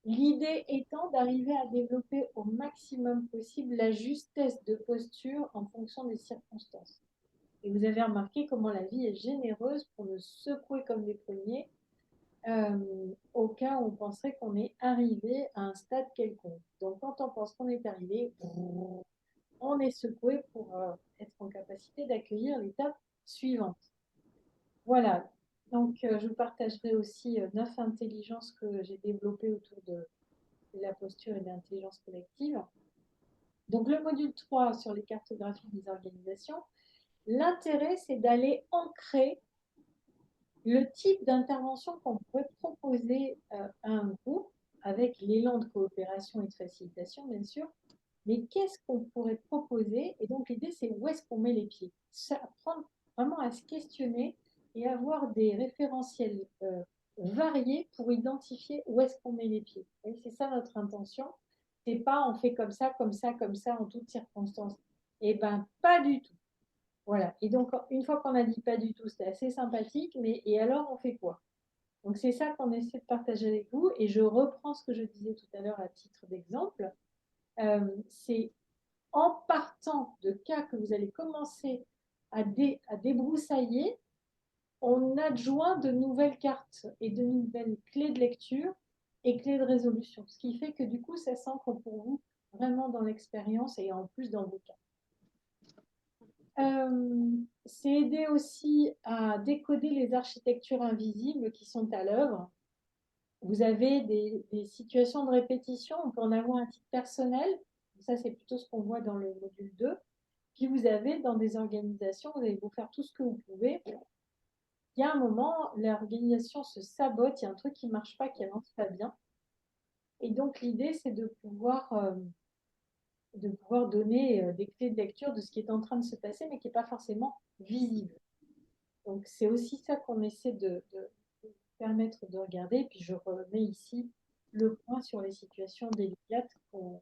L'idée étant d'arriver à développer au maximum possible la justesse de posture en fonction des circonstances. Et vous avez remarqué comment la vie est généreuse pour nous secouer comme des poignets au cas où on penserait qu'on est arrivé à un stade quelconque. Donc quand on pense qu'on est arrivé, on est secoué pour être en capacité d'accueillir l'étape suivante. Voilà. Donc je vous partagerai aussi 9 intelligences que j'ai développées autour de la posture et de l'intelligence collective. Donc le module 3 sur les cartographies des organisations, l'intérêt c'est d'aller ancrer le type d'intervention qu'on pourrait proposer à un groupe avec l'élan de coopération et de facilitation bien sûr, mais qu'est-ce qu'on pourrait proposer? Et donc l'idée c'est où est-ce qu'on met les pieds, apprendre vraiment à se questionner et avoir des référentiels variés pour identifier où est-ce qu'on met les pieds. C'est ça notre intention. C'est pas on fait comme ça, comme ça, comme ça en toutes circonstances. Eh bien, pas du tout. Voilà. Et donc, une fois qu'on a dit pas du tout, c'était assez sympathique, mais et alors on fait quoi? Donc, c'est ça qu'on essaie de partager avec vous. Et je reprends ce que je disais tout à l'heure à titre d'exemple. C'est en partant de cas que vous allez commencer à débroussailler, on adjoint de nouvelles cartes et de nouvelles clés de lecture et clés de résolution. Ce qui fait que du coup, ça s'ancre pour vous vraiment dans l'expérience et en plus dans vos cas. C'est aider aussi à décoder les architectures invisibles qui sont à l'œuvre. Vous avez des situations de répétition, on peut en avoir un titre personnel, ça c'est plutôt ce qu'on voit dans le module 2. Puis vous avez dans des organisations, vous allez vous faire tout ce que vous pouvez. Il y a un moment, l'organisation se sabote, il y a un truc qui ne marche pas, qui avance pas bien. Et donc l'idée c'est de pouvoir donner des clés de lecture de ce qui est en train de se passer, mais qui n'est pas forcément visible. Donc, c'est aussi ça qu'on essaie de permettre de regarder. Puis, je remets ici le point sur les situations délicates qu'on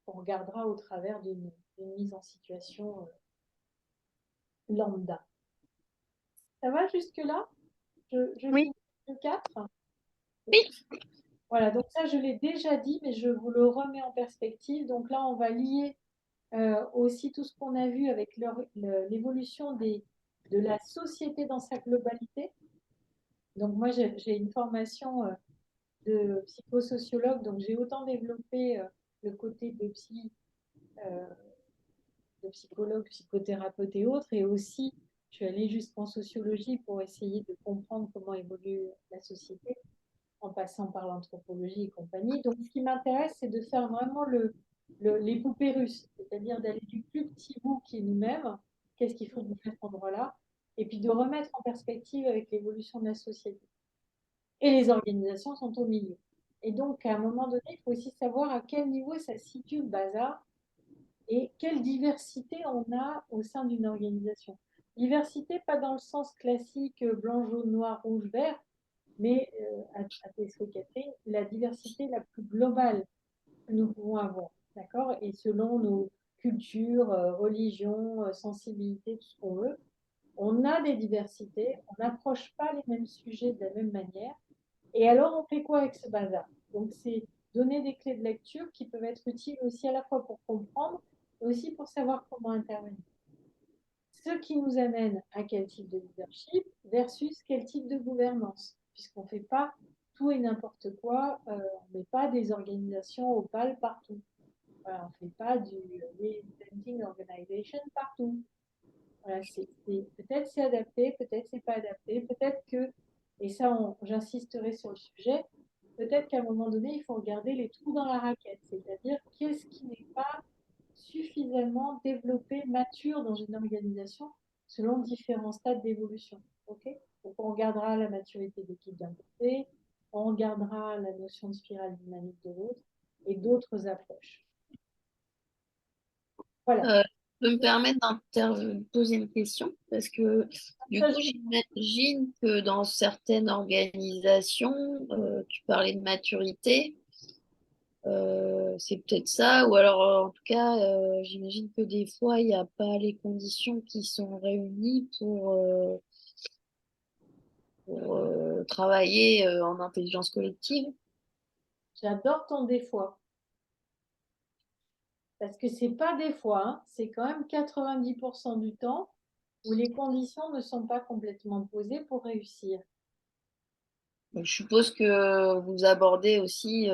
regardera au travers d'une mise en situation lambda. Ça va jusque-là? Je Oui. finis le 4. Oui. Voilà, donc ça, je l'ai déjà dit, mais je vous le remets en perspective. Donc là, on va lier aussi tout ce qu'on a vu avec l'évolution de la société dans sa globalité. Donc moi, j'ai une formation de psychosociologue, donc j'ai autant développé le côté de psychologue, psychothérapeute et autres, et aussi je suis allée jusqu'en sociologie pour essayer de comprendre comment évolue la société en passant par l'anthropologie et compagnie. Donc ce qui m'intéresse, c'est de faire vraiment les poupées russes, c'est-à-dire d'aller du plus petit bout qui est nous-mêmes, qu'est-ce qu'il faut nous faire à cet endroit-là, et puis de remettre en perspective avec l'évolution de la société. Et les organisations sont au milieu. Et donc, à un moment donné, il faut aussi savoir à quel niveau ça se situe le bazar et quelle diversité on a au sein d'une organisation. Diversité, pas dans le sens classique blanc, jaune, noir, rouge, vert, mais à tes souhaits, Catherine, la diversité la plus globale que nous pouvons avoir. D'accord? Et selon nos cultures, religions, sensibilités, tout ce qu'on veut, on a des diversités, on n'approche pas les mêmes sujets de la même manière. Et alors, on fait quoi avec ce bazar? Donc, c'est donner des clés de lecture qui peuvent être utiles aussi à la fois pour comprendre, mais aussi pour savoir comment intervenir. Ce qui nous amène à quel type de leadership versus quel type de gouvernance, puisqu'on ne fait pas tout et n'importe quoi, on ne met pas des organisations opales partout. Voilà, on ne fait pas du reinventing organization partout. Voilà, peut-être c'est adapté, peut-être c'est pas adapté, peut-être que, et ça j'insisterai sur le sujet, peut-être qu'à un moment donné, il faut regarder les trous dans la raquette, c'est-à-dire qu'est-ce qui n'est pas suffisamment développé, mature dans une organisation selon différents stades d'évolution. Ok. Donc on regardera la maturité d'équipe d'un côté, on regardera la notion de spirale dynamique de l'autre et d'autres approches. Voilà. Je peux me permettre de poser une question parce que du coup, j'imagine que dans certaines organisations, tu parlais de maturité, c'est peut-être ça, ou alors en tout cas, j'imagine que des fois, il n'y a pas les conditions qui sont réunies pour travailler en intelligence collective. J'adore ton des fois. Parce que c'est pas des fois, hein, c'est quand même 90% du temps où les conditions ne sont pas complètement posées pour réussir. Donc, je suppose que vous abordez aussi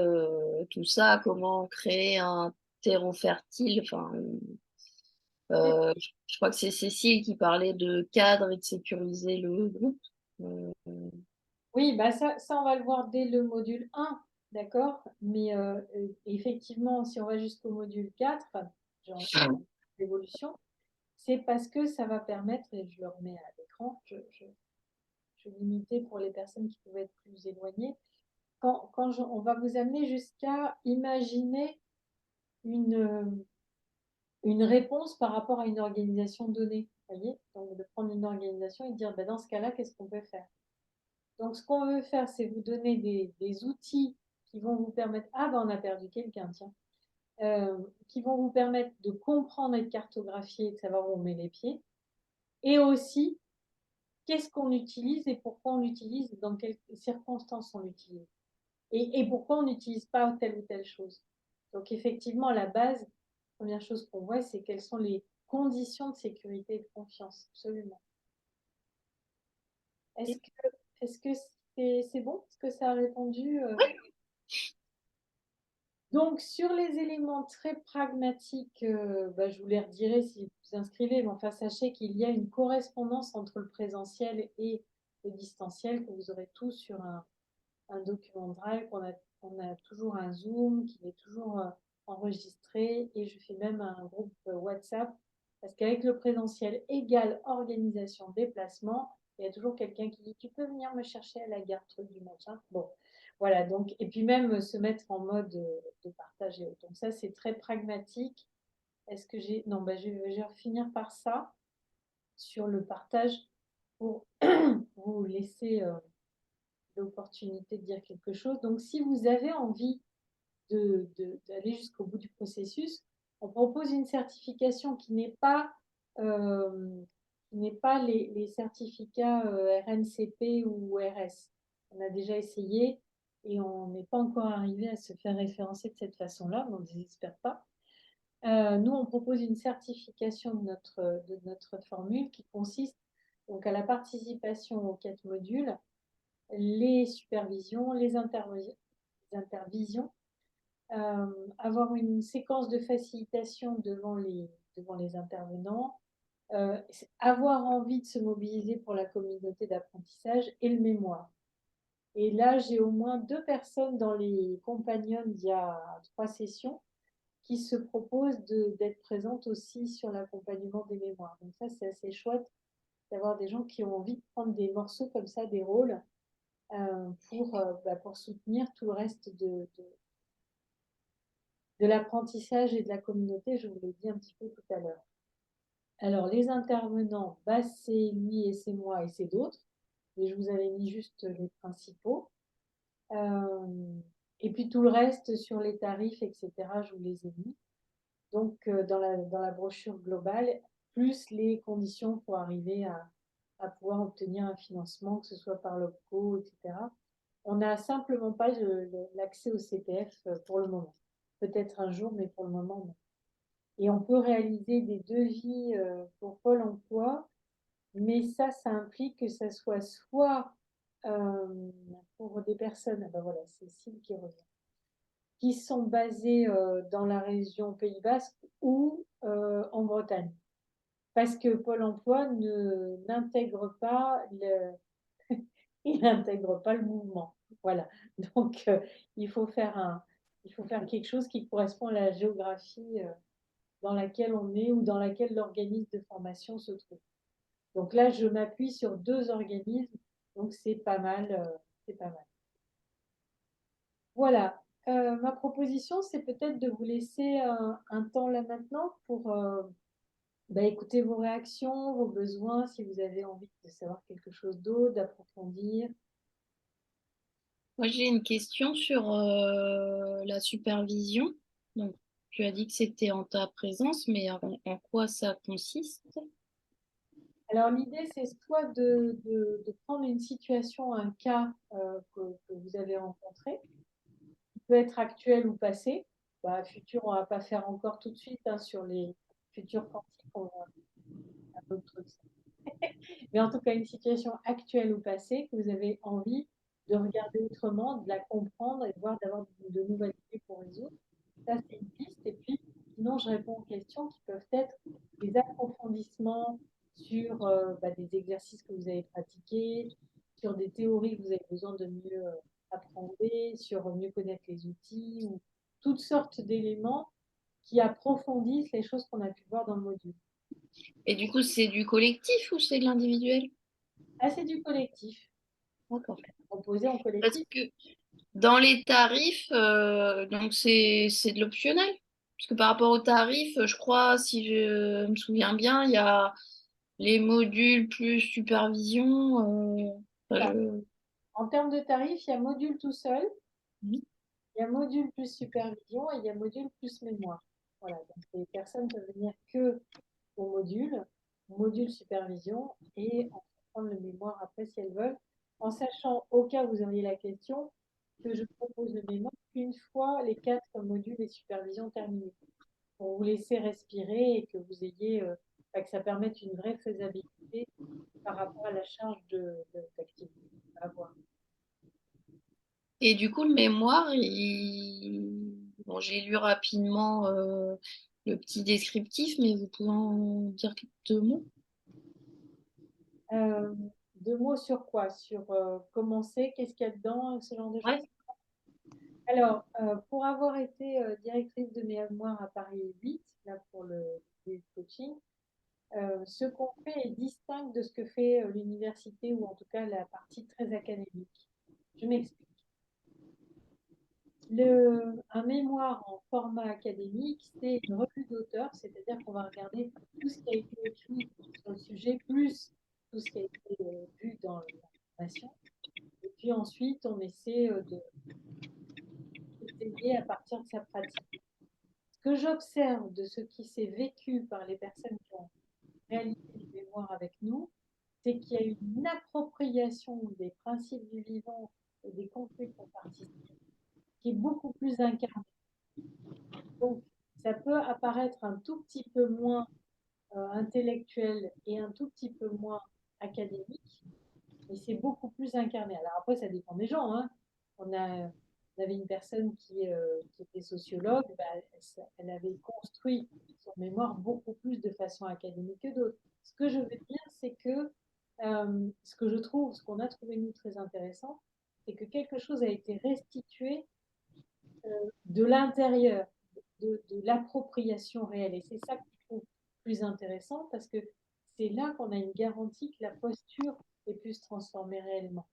tout ça, comment créer un terreau fertile. Enfin, je crois que c'est Cécile qui parlait de cadre et de sécuriser le groupe. Euh, Oui, bah ça, on va le voir dès le module 1, d'accord? Mais effectivement, si on va jusqu'au module 4, genre l'évolution, c'est parce que ça va permettre, et je le remets à l'écran, je limitais pour les personnes qui pouvaient être plus éloignées, on va vous amener jusqu'à imaginer une, une réponse par rapport à une organisation donnée. Voyez. Donc, de prendre une organisation et de dire, ben, dans ce cas-là, qu'est-ce qu'on peut faire? Donc, ce qu'on veut faire, c'est vous donner des outils qui vont vous permettre, ah ben, on a perdu quelqu'un, tiens, qui vont vous permettre de comprendre et de cartographier et de savoir où on met les pieds. Et aussi, qu'est-ce qu'on utilise et pourquoi on l'utilise, dans quelles circonstances on l'utilise. Et pourquoi on n'utilise pas telle ou telle chose. Donc, effectivement, la base, première chose qu'on voit, c'est quelles sont les conditions de sécurité et de confiance. Absolument. Est-ce que c'est bon? Est-ce que ça a répondu Donc, sur les éléments très pragmatiques, je vous les redirai si vous vous inscrivez, mais enfin, sachez qu'il y a une correspondance entre le présentiel et le distanciel que vous aurez tous sur un document Drive, on a toujours un Zoom qui est toujours enregistré et je fais même un groupe WhatsApp parce qu'avec le présentiel égale organisation déplacement, il y a toujours quelqu'un qui dit tu peux venir me chercher à la gare truc du machin. Bon, voilà, donc, et puis même se mettre en mode de partage. Donc ça, c'est très pragmatique. Est-ce que j'ai. Non, je vais finir par ça sur le partage pour vous laisser l'opportunité de dire quelque chose. Donc, si vous avez envie d'aller jusqu'au bout du processus, on propose une certification qui n'est pas, les certificats RNCP ou RS. On a déjà essayé et on n'est pas encore arrivé à se faire référencer de cette façon-là, mais on ne désespère pas. Nous, on propose une certification de notre formule qui consiste donc à la participation aux 4 modules, les supervisions, les intervisions, avoir une séquence de facilitation devant les intervenants, avoir envie de se mobiliser pour la communauté d'apprentissage et le mémoire. Et là, j'ai au moins 2 personnes dans les compagnons il y a 3 sessions qui se proposent d'être présentes aussi sur l'accompagnement des mémoires. Donc ça, c'est assez chouette d'avoir des gens qui ont envie de prendre des morceaux comme ça, des rôles, pour soutenir tout le reste de l'apprentissage et de la communauté, je vous l'ai dit un petit peu tout à l'heure. Alors, les intervenants, c'est lui et c'est moi et c'est d'autres. Et je vous avais mis juste les principaux. Et puis tout le reste sur les tarifs, etc., je vous les ai mis. Donc, dans la brochure globale, plus les conditions pour arriver à pouvoir obtenir un financement, que ce soit par l'OPCO, etc. On n'a simplement pas l'accès au CPF pour le moment. Peut-être un jour, mais pour le moment, non. Et on peut réaliser des devis pour Pôle emploi, mais ça implique que ça soit soit pour des personnes, voilà, c'est Cécile qui revient, qui sont basés dans la région Pays Basque ou en Bretagne. Parce que Pôle emploi n'intègre pas il n'intègre pas le mouvement. Voilà. Donc, il faut faire quelque chose qui correspond à la géographie dans laquelle on est ou dans laquelle l'organisme de formation se trouve. Donc là, je m'appuie sur 2 organismes, donc c'est pas mal, c'est pas mal. Voilà. Ma proposition, c'est peut-être de vous laisser un temps là maintenant pour écouter vos réactions, vos besoins, si vous avez envie de savoir quelque chose d'autre, d'approfondir. Moi, j'ai une question sur la supervision. Donc, tu as dit que c'était en ta présence, mais en quoi ça consiste? Alors, l'idée, c'est soit de prendre une situation, un cas que vous avez rencontré, qui peut être actuel ou passé. Futur, on ne va pas faire encore tout de suite sur les futurs quantiques, on va faire d'autres trucs. Mais en tout cas, une situation actuelle ou passée que vous avez envie de regarder autrement, de la comprendre et de voir d'avoir de nouvelles idées pour résoudre. Ça, c'est une piste. Et puis, sinon, je réponds aux questions qui peuvent être des approfondissements sur des exercices que vous avez pratiqués, sur des théories que vous avez besoin de mieux apprendre, sur mieux connaître les outils, ou toutes sortes d'éléments qui approfondissent les choses qu'on a pu voir dans le module. Et du coup, c'est du collectif ou c'est de l'individuel? Ah, c'est du collectif, D'accord. proposé en Parce collectif. que dans les tarifs, donc c'est de l'optionnel. Parce que par rapport aux tarifs, je crois, si je me souviens bien, il y a les modules plus supervision. En termes de tarifs, il y a module tout seul, Mhm. il y a module plus supervision et il y a module plus mémoire. Voilà, donc les personnes peuvent venir que au module supervision et en prendre le mémoire après si elles veulent, en sachant, au cas où vous auriez la question, que je propose le mémoire une fois les 4 modules et supervision terminés, pour vous laisser respirer et que vous ayez, que ça permette une vraie faisabilité par rapport à la charge d'activité à avoir. Et du coup, le mémoire, bon, j'ai lu rapidement le petit descriptif, mais vous pouvez en dire 2 mots? 2 mots sur quoi? Sur comment c'est, qu'est-ce qu'il y a dedans, ce genre de Ouais. choses? Alors, pour avoir été directrice de mémoire à Paris 8, là pour le coaching, ce qu'on fait est distinct de ce que fait l'université ou en tout cas la partie très académique. Je m'explique. Un mémoire en format académique, c'est une revue d'auteur, c'est-à-dire qu'on va regarder tout ce qui a été écrit sur le sujet, plus tout ce qui a été vu dans l'information. Et puis ensuite, on essaie d'essayer à partir de sa pratique. Ce que j'observe de ce qui s'est vécu par les personnes qui ont réalisé les mémoires avec nous, c'est qu'il y a une appropriation des principes du vivant et des contenus qu'on participe qui est beaucoup plus incarnée. Donc, ça peut apparaître un tout petit peu moins intellectuel et un tout petit peu moins académique, mais c'est beaucoup plus incarné. Alors après, ça dépend des gens. Hein. On avait une personne qui était sociologue, elle avait construit son mémoire beaucoup plus de façon académique que d'autres. Ce que je veux dire, c'est que ce qu'on a trouvé nous très intéressant, c'est que quelque chose a été restitué de l'intérieur, de l'appropriation réelle. Et c'est ça que je trouve plus intéressant parce que c'est là qu'on a une garantie que la posture ait pu se transformer réellement.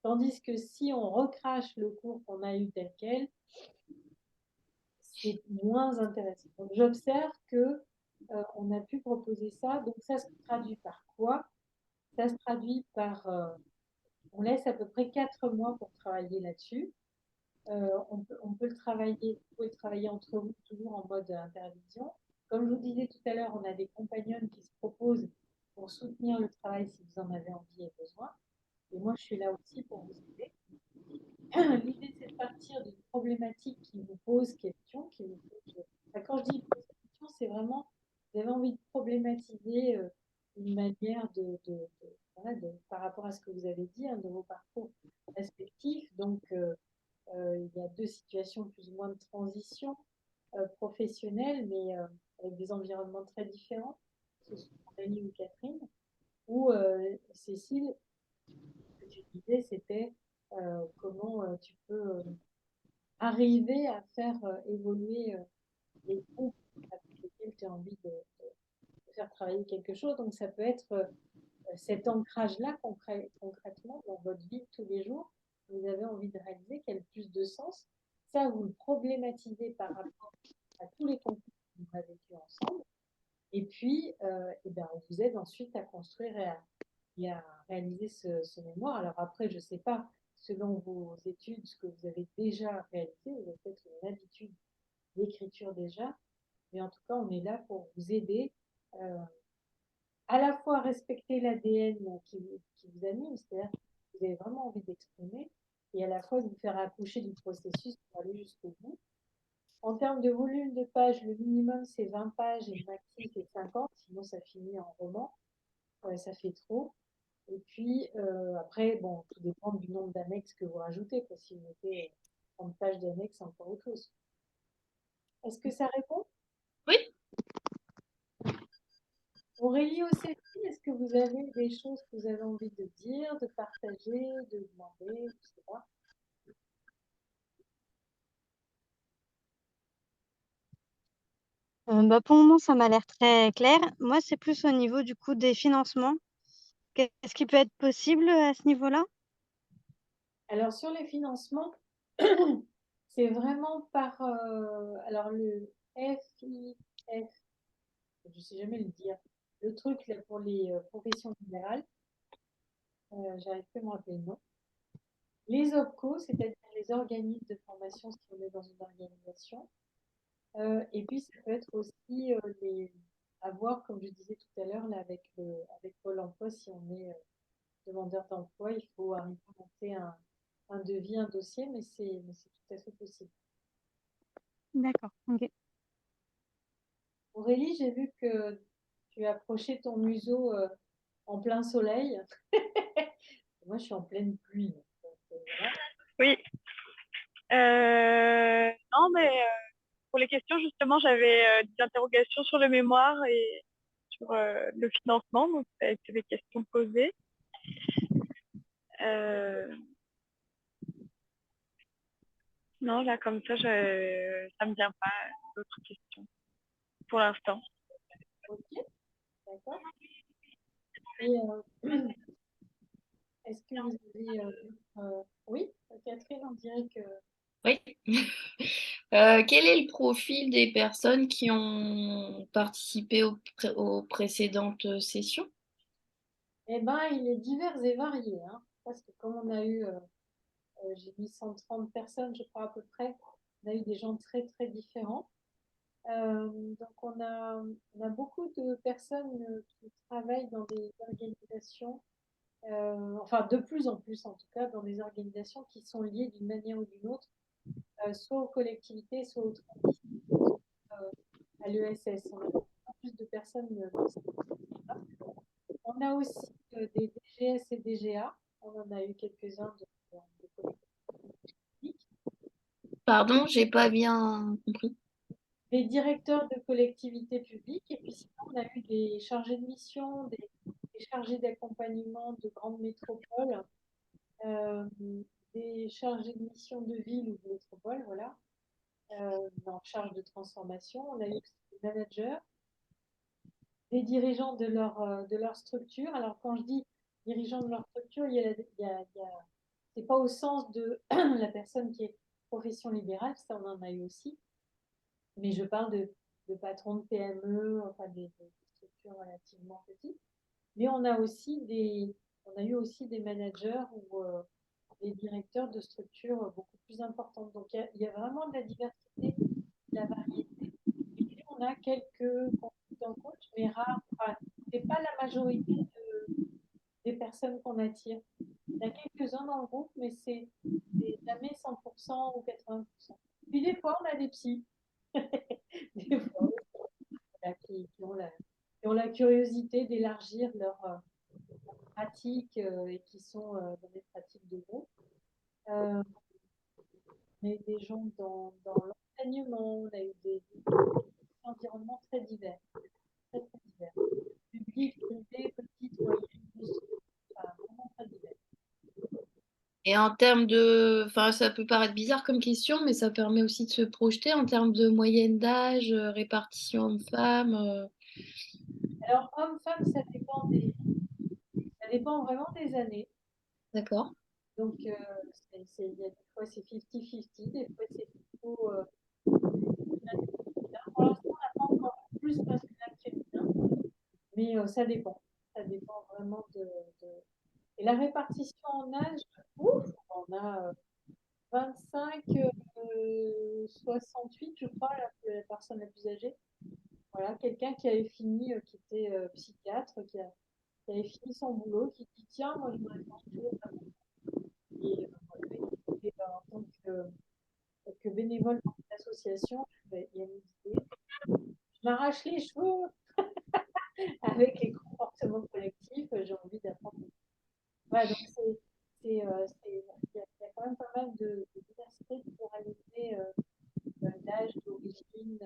Tandis que si on recrache le cours qu'on a eu tel quel, c'est moins intéressant. Donc j'observe que on a pu proposer ça. Donc ça se traduit par quoi? Ça se traduit par on laisse à peu près 4 mois pour travailler là-dessus. On peut le travailler, vous pouvez le travailler entre vous, toujours en mode intervision. Comme je vous disais tout à l'heure, on a des compagnons qui se proposent pour soutenir le travail si vous en avez envie et besoin. Et moi, je suis là aussi pour vous aider. L'idée, c'est de partir d'une problématique qui vous pose question, qui vous pose... Quand je dis pose question, c'est vraiment, vous avez envie de problématiser une manière voilà, par rapport à ce que vous avez dit, de vos parcours respectifs. Donc, il y a 2 situations plus ou moins de transition professionnelle, mais avec des environnements très différents, que ce soit Aurélie ou Catherine, où Cécile, ce que tu disais, c'était comment tu peux arriver à faire évoluer les groupes avec lesquels tu as envie de faire travailler quelque chose. Donc ça peut être cet ancrage-là concrètement dans votre vie de tous les jours, vous avez envie de réaliser, qui a le plus de sens. Ça, vous le problématisez par rapport à tous les conflits que vous avez vécu ensemble. Et puis, et ben, on vous aide ensuite à construire et à réaliser ce mémoire. Alors après, je ne sais pas, selon vos études, ce que vous avez déjà réalisé, vous avez peut-être une habitude d'écriture déjà, mais en tout cas, on est là pour vous aider à la fois respecter l'ADN qui vous anime, c'est-à-dire que vous avez vraiment envie d'exprimer, et à la fois de vous faire accoucher du processus pour aller jusqu'au bout. En termes de volume de pages, le minimum c'est 20 pages et le maxi c'est 50, sinon ça finit en roman, ça fait trop. Et puis après, bon, tout dépend du nombre d'annexes que vous rajoutez, quoi. Si vous mettez 30 pages d'annexes, c'est encore autre chose. Est-ce que ça répond? Oui. Aurélie ou Cécile, est-ce que vous avez des choses que vous avez envie de dire, de partager, de demander, etc. Pour le moment, ça m'a l'air très clair. Moi, c'est plus au niveau du coup des financements. Qu'est-ce qui peut être possible à ce niveau-là? Alors sur les financements, c'est vraiment par alors le FIF, je ne sais jamais le dire, le truc là, pour les professions libérales, j'arrive plus à me rappeler le nom. Les OPCO, c'est-à-dire les organismes de formation si on est dans une organisation. Et puis ça peut être aussi avoir, comme je disais tout à l'heure, là, avec Pôle emploi, si on est demandeur d'emploi, il faut arriver à monter un devis, un dossier, mais c'est tout à fait possible. D'accord, ok. Aurélie, j'ai vu que tu approchais ton museau en plein soleil. Moi, je suis en pleine pluie. Donc, voilà. Oui. Non, mais pour les questions, justement, j'avais des interrogations sur le mémoire et sur le financement. Donc, ça a été des questions posées. Non, là, comme ça me vient pas d'autres questions pour l'instant. Ok, d'accord. Et est-ce que vous avez oui, Catherine, on dirait que Oui. Quel est le profil des personnes qui ont participé aux précédentes sessions? eh ben, il est divers et varié, hein, parce que comme on a eu, j'ai mis 130 personnes, je crois à peu près, on a eu des gens très très différents. Donc on a beaucoup de personnes qui travaillent dans des organisations, enfin de plus en plus en tout cas, dans des organisations qui sont liées d'une manière ou d'une autre, soit aux collectivités, soit aux traditions, à l'ESS. On a de plus en plus de personnes dans cette là. On a aussi des DGS et DGA. On en a eu quelques-uns de collectivités publiques. Pardon, j'ai pas bien compris. Des directeurs de collectivités publiques. Et puis sinon, on a eu des chargés de mission, des chargés d'accompagnement de grandes métropoles, euh, des chargés de mission de ville ou de métropole, voilà, en charge de transformation. On a eu aussi des managers, des dirigeants de leur structure. Alors quand je dis dirigeants de leur structure, c'est pas au sens de la personne qui est profession libérale, ça on en a eu aussi, mais je parle de patrons de PME, enfin des structures relativement petites. Mais on a eu aussi des managers ou des directeurs de structures beaucoup plus importantes. Donc il y a vraiment de la diversité, de la variété. Et puis on a quelques consultants coach, mais rares. Enfin, c'est pas la majorité des personnes qu'on attire. Il y a quelques-uns dans le groupe, mais c'est jamais 100% ou 80%. Puis des fois, on a des psys. Des fois, voilà, qui ont la curiosité d'élargir leur pratique et qui sont dans des pratiques de groupe. Mais des gens dans enseignements, on a eu des environnements très divers, très, très divers. Public, privé, petite, moyenne, enfin, vraiment très divers. Et en termes de, enfin, ça peut paraître bizarre comme question, mais ça permet aussi de se projeter en termes de moyenne d'âge, répartition hommes-femmes. Alors, homme-femme, ça dépend vraiment des années. D'accord. Donc, il y a des fois c'est 50-50, des fois c'est plutôt masculin. Pour l'instant, on n'a pas encore plus masculin que féminin, mais ça dépend. Ça dépend vraiment de- Et la répartition en âge, ouf, on a 25, 68, je crois, la personne la plus âgée. Voilà, quelqu'un qui avait fini, qui était psychiatre, qui avait fini son boulot, qui dit tiens, moi je voudrais faire et, voilà, et, en tant que bénévole dans cette association, il y a une idée. Je m'arrache les cheveux avec les comportements collectifs, j'ai envie d'apprendre. Voilà, donc il y a quand même pas mal de diversité, de pluralité d'âge, d'origine,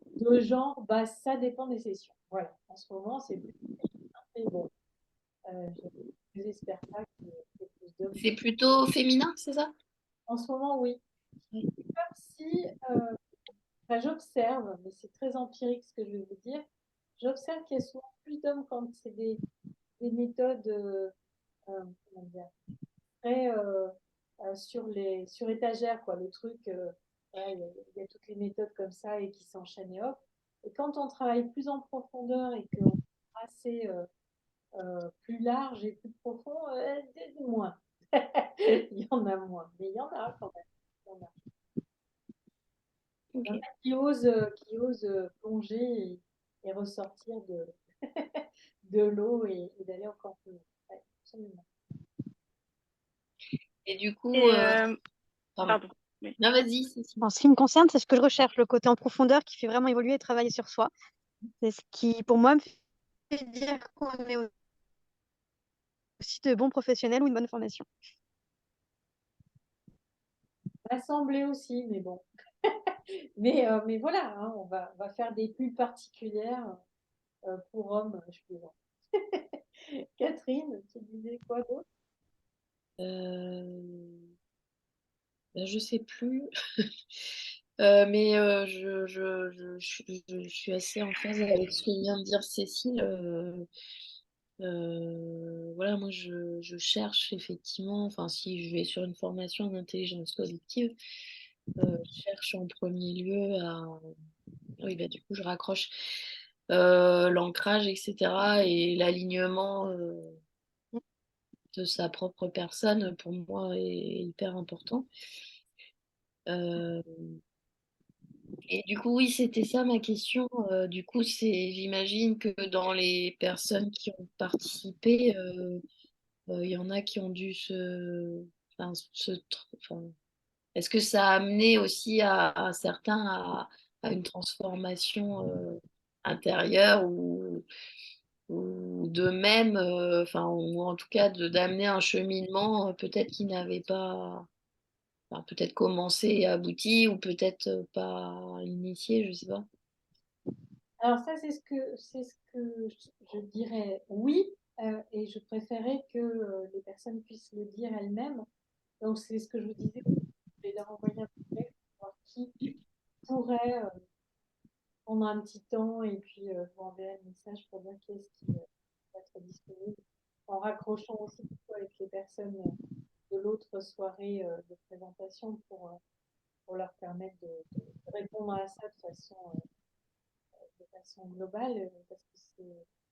de genre, bah, ça dépend des sessions. Voilà, en ce moment, c'est plus mais bon. Je n'espère pas qu'il y ait plus d'hommes. C'est plutôt féminin, c'est ça? En ce moment, oui. Oui. Comme si, enfin, j'observe, mais c'est très empirique ce que je vais vous dire, j'observe qu'il y a souvent plus d'hommes quand c'est des méthodes comment dire, très sur étagère, quoi. Le truc, voilà, il y a toutes les méthodes comme ça et qui s'enchaînent et hop. Et quand on travaille plus en profondeur et qu'on est assez plus large et plus profond, moins. Il y en a moins, mais il y en a quand même. Il y en a, il y en Ok. a qui osent plonger et ressortir de l'eau et d'aller encore plus loin. Ouais, absolument. Et du coup, Et, pardon. pardon. Oui. Non, vas-y, Cécile. En ce qui me concerne, c'est ce que je recherche, le côté en profondeur qui fait vraiment évoluer et travailler sur soi. C'est ce qui, pour moi, me fait dire qu'on est aussi de bons professionnels ou une bonne formation. L'assemblée aussi, mais bon. Mais voilà, hein, on va faire des pulls particulières pour hommes, je plaisante. Catherine, tu disais quoi d'autre? Euh, ben, je sais plus. Mais je suis assez en phase avec ce que vient de dire Cécile. Voilà, moi je cherche effectivement, enfin si je vais sur une formation en intelligence collective, je cherche en premier lieu à, oui, bah, du coup je raccroche l'ancrage, etc. et l'alignement de sa propre personne pour moi est hyper important. Euh, et du coup, oui, c'était ça ma question. Du coup, j'imagine que dans les personnes qui ont participé, il y en a qui ont dû enfin, enfin, est-ce que ça a amené aussi à certains à une transformation intérieure ou d'eux-mêmes, enfin, ou en tout cas d'amener un cheminement peut-être qui n'avait pas, enfin, peut-être commencé et abouti ou peut-être pas initié, je sais pas. Alors ça, c'est ce que je dirais oui, et je préférais que les personnes puissent le dire elles-mêmes. Donc c'est ce que je vous disais, je vais leur envoyer un mail pour voir qui pourrait prendre un petit temps et puis je vous enverrai un message pour dire qui est-ce qui va être disponible, en raccrochant aussi beaucoup avec les personnes de l'autre soirée de présentation pour leur permettre de répondre à ça de façon globale, parce que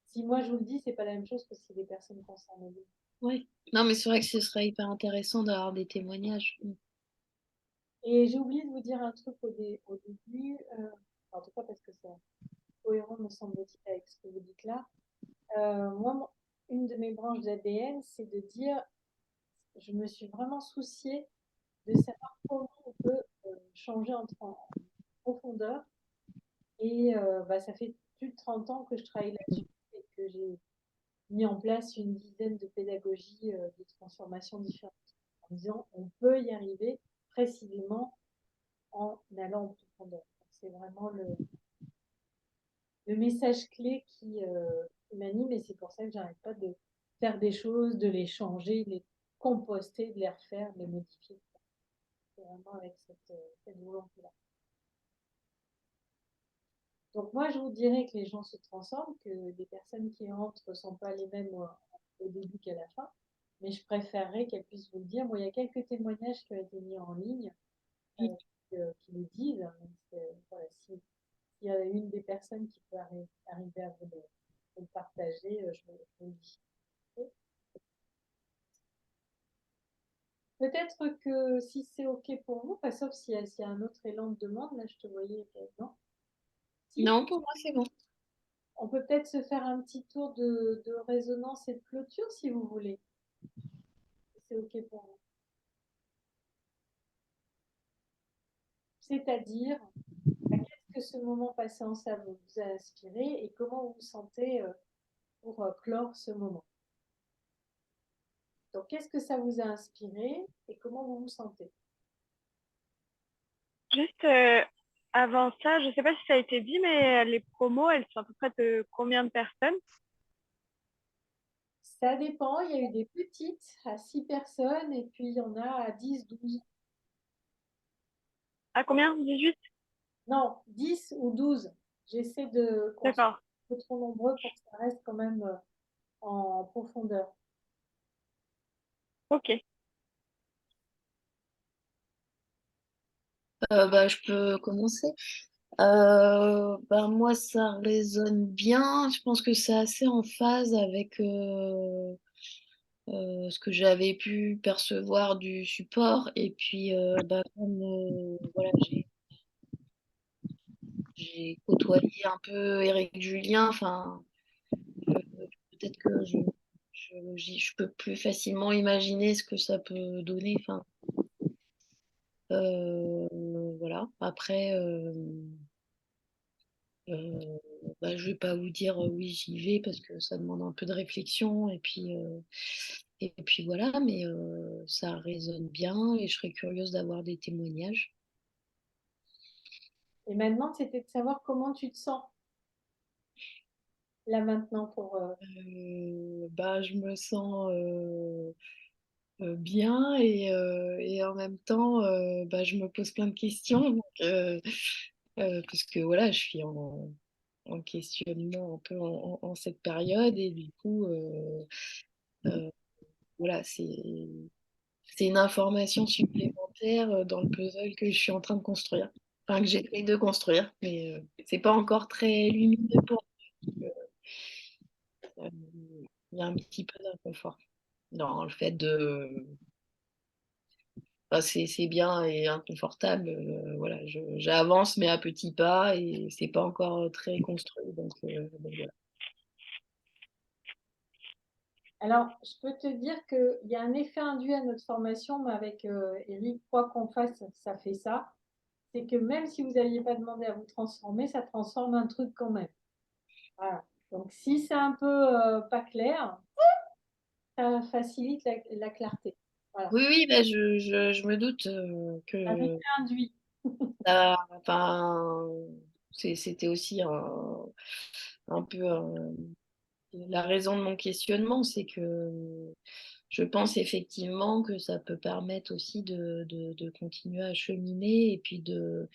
si moi je vous le dis, c'est pas la même chose que si les personnes concernées le disent. Oui. Non, mais c'est vrai que ce serait hyper intéressant d'avoir des témoignages. Et j'ai oublié de vous dire un truc au début, en tout cas parce que c'est cohérent, me semble-t-il, avec ce que vous dites là. Moi, une de mes branches d'ADN, c'est de dire, je me suis vraiment souciée de savoir comment on peut changer en profondeur. Et bah, ça fait plus de 30 ans que je travaille là-dessus et que j'ai mis en place une dizaine de pédagogies de transformation différentes en disant on peut y arriver précisément en allant en profondeur. C'est vraiment le message clé qui m'anime et c'est pour ça que j'arrête pas de faire des choses, de les changer, de les composter, de les refaire, de les modifier. C'est vraiment avec cette volonté-là. Donc moi, je vous dirais que les gens se transforment, que les personnes qui entrent ne sont pas les mêmes au début qu'à la fin, mais je préférerais qu'elles puissent vous le dire. Moi, il y a quelques témoignages qui ont été mis en ligne qui le disent. Hein, donc, voilà, s'il y a une des personnes qui peut arriver à vous le partager, je vous le dis. Peut-être que si c'est OK pour vous, sauf s'il y a un autre élan de demande, là je te voyais, non? Si, Non, pour moi, c'est bon. on peut peut-être se faire un petit tour de résonance et de clôture si vous voulez. C'est OK pour vous. C'est-à-dire, qu'est-ce que ce moment passé ensemble vous a inspiré et comment vous vous sentez pour clore ce moment? Donc, qu'est-ce que ça vous a inspiré et comment vous vous sentez? Juste avant ça, je ne sais pas si ça a été dit, mais les promos, elles sont à peu près de combien de personnes? Ça dépend. Il y a eu des petites à 6 personnes et puis il y en a à 10, 12. À combien? 18? Non, 10 ou 12. J'essaie de qu'on soit D'accord. pas trop nombreux pour que ça reste quand même en profondeur. Ok. Je peux commencer. Moi, ça résonne bien. Je pense que c'est assez en phase avec ce que j'avais pu percevoir du support. Et puis, comme voilà, j'ai côtoyé un peu Éric Julien, enfin, peut-être que je peux plus facilement imaginer ce que ça peut donner. Enfin, voilà. Après. Je vais pas vous dire oui, j'y vais parce que ça demande un peu de réflexion et puis voilà, mais ça résonne bien et je serais curieuse d'avoir des témoignages. Et maintenant, c'était de savoir comment tu te sens là maintenant pour. Je me sens bien et en même temps, je me pose plein de questions parce que voilà, je suis en questionnement un peu en cette période et du coup, voilà, c'est une information supplémentaire dans le puzzle que je suis en train de construire. Enfin, que j'essaie de construire, mais c'est pas encore très lumineux pour moi. Il y a un petit peu d'inconfort dans le fait de. Enfin, c'est bien et inconfortable. Voilà, j'avance, mais à petits pas et c'est pas encore très construit. Donc voilà. Alors, je peux te dire qu'il y a un effet induit à notre formation, mais avec Eric, quoi qu'on fasse, ça fait ça. C'est que même si vous n'aviez pas demandé à vous transformer, ça transforme un truc quand même. Voilà. Donc, si c'est un peu pas clair, ça facilite la clarté. Voilà. Oui, oui, je me doute Un effet que induit. enfin, c'était aussi un peu la raison de mon questionnement, c'est que je pense effectivement que ça peut permettre aussi de continuer à cheminer et puis de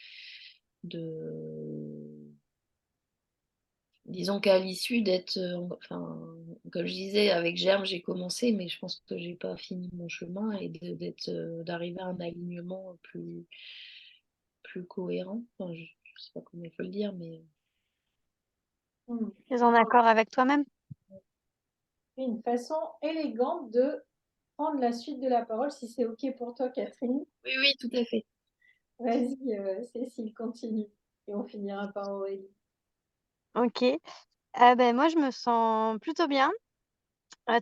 disons qu'à l'issue d'être, enfin, comme je disais, avec Germe, j'ai commencé, mais je pense que j'ai pas fini mon chemin et d'arriver à un alignement plus cohérent. Enfin, je sais pas comment il faut le dire, mais Tu es en accord avec toi-même? C'est une façon élégante de prendre la suite de la parole, si c'est OK pour toi, Catherine. oui, oui, tout à fait. Vas-y, Cécile, continue. Et on finira par Aurélie. Ok. Moi, je me sens plutôt bien.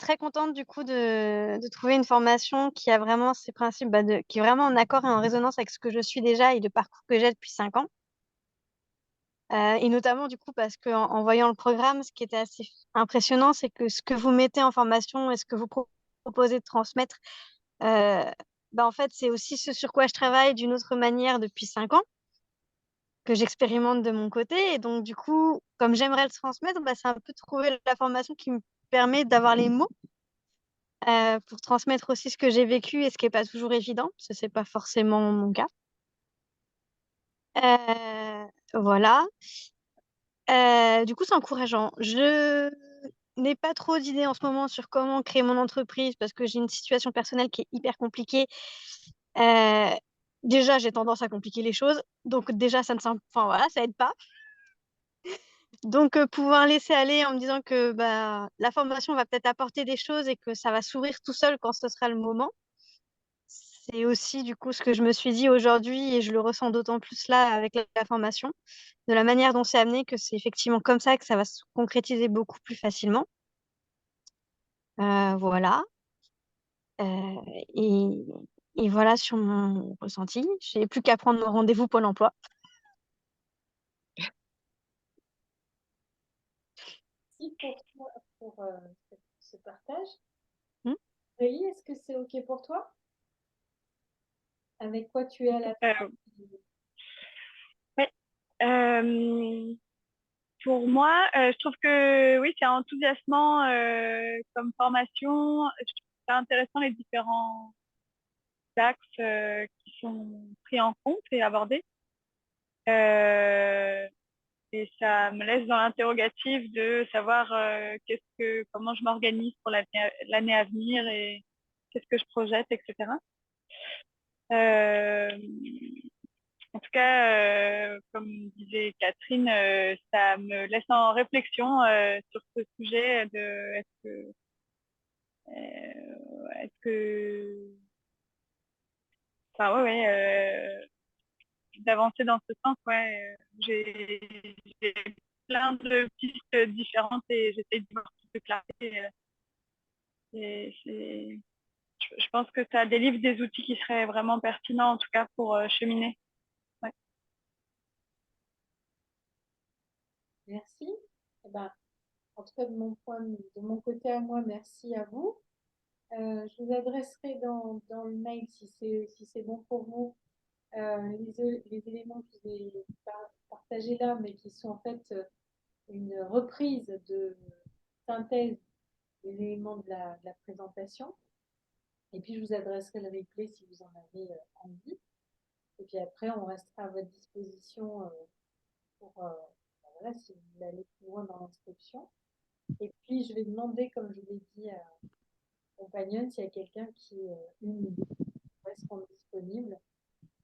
Très contente du coup de trouver une formation qui a vraiment ces principes, qui est vraiment en accord et en résonance avec ce que je suis déjà et le parcours que j'ai depuis 5 ans. Et notamment du coup parce qu'en voyant le programme, ce qui était assez impressionnant, c'est que ce que vous mettez en formation et ce que vous proposez de transmettre, euh, en fait, c'est aussi ce sur quoi je travaille d'une autre manière depuis 5 ans, que j'expérimente de mon côté. Et donc, du coup, comme j'aimerais le transmettre, c'est un peu trouver la formation qui me permet d'avoir les mots pour transmettre aussi ce que j'ai vécu et ce qui n'est pas toujours évident, parce que ce n'est pas forcément mon cas. Voilà. Du coup, c'est encourageant. Je n'ai pas trop d'idées en ce moment sur comment créer mon entreprise parce que j'ai une situation personnelle qui est hyper compliquée. Déjà, j'ai tendance à compliquer les choses. Donc déjà, ça voilà, ça aide pas. Donc pouvoir laisser aller en me disant que la formation va peut-être apporter des choses et que ça va s'ouvrir tout seul quand ce sera le moment. C'est aussi du coup ce que je me suis dit aujourd'hui et je le ressens d'autant plus là avec la formation, de la manière dont c'est amené, que c'est effectivement comme ça que ça va se concrétiser beaucoup plus facilement. Voilà. Euh, et, et voilà sur mon ressenti. Je n'ai plus qu'à prendre mon rendez-vous Pôle emploi. Merci pour toi, pour ce partage. Hmm. Aurélie, est-ce que c'est OK pour toi? Avec quoi tu es à la fin? Ouais. Pour moi, je trouve que oui, c'est enthousiasmant comme formation. Je trouve ça intéressant les différents axes qui sont pris en compte et abordés. Et ça me laisse dans l'interrogative de savoir comment je m'organise pour l'année à venir et qu'est-ce que je projette, etc. Euh, En tout cas, comme disait Catherine, ça me laisse en réflexion sur ce sujet de est-ce que, enfin ouais, d'avancer dans ce sens, ouais. J'ai plein de pistes différentes et j'essaie de voir plus de clarté. Je pense que ça délivre des outils qui seraient vraiment pertinents, en tout cas pour cheminer. Ouais. Merci. Eh ben, en tout cas, de mon côté à moi, merci à vous. Je vous adresserai dans le mail, si c'est bon pour vous, les éléments que je vous ai partagés là, mais qui sont en fait une reprise de synthèse des éléments de la présentation. Et puis, je vous adresserai le replay si vous en avez envie. Et puis après, on restera à votre disposition pour, voilà, si vous voulez aller plus loin dans l'inscription. Et puis, je vais demander, comme je vous l'ai dit à Compagnonne, s'il y a quelqu'un qui, une ou deux, reste disponible.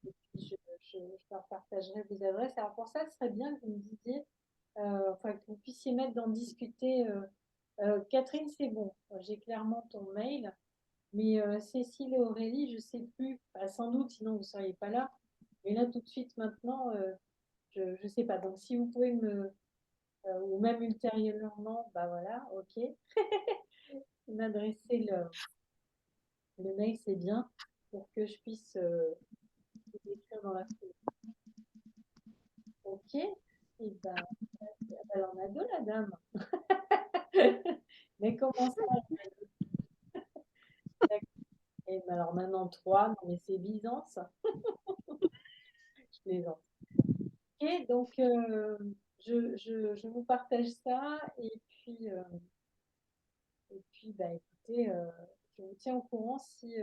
Et puis, je leur partagerai vos adresses. Alors, pour ça, ce serait bien que vous me disiez, enfin, que vous puissiez mettre d'en discuter. Catherine, c'est bon. J'ai clairement ton mail. Mais Cécile et Aurélie, je ne sais plus. Enfin, sans doute, sinon vous ne seriez pas là. Mais là, tout de suite, maintenant, je ne sais pas. Donc, si vous pouvez ou même ultérieurement, bah voilà, ok, m'adresser le mail, c'est bien, pour que je puisse vous écrire dans la foulée. Ok, et ben, elle en a deux, la dame. Mais comment ça? Et ben alors maintenant trois, non mais c'est Byzance. Je plaisante. Ok, donc je vous partage ça et puis bah, écoutez, je vous tiens au courant si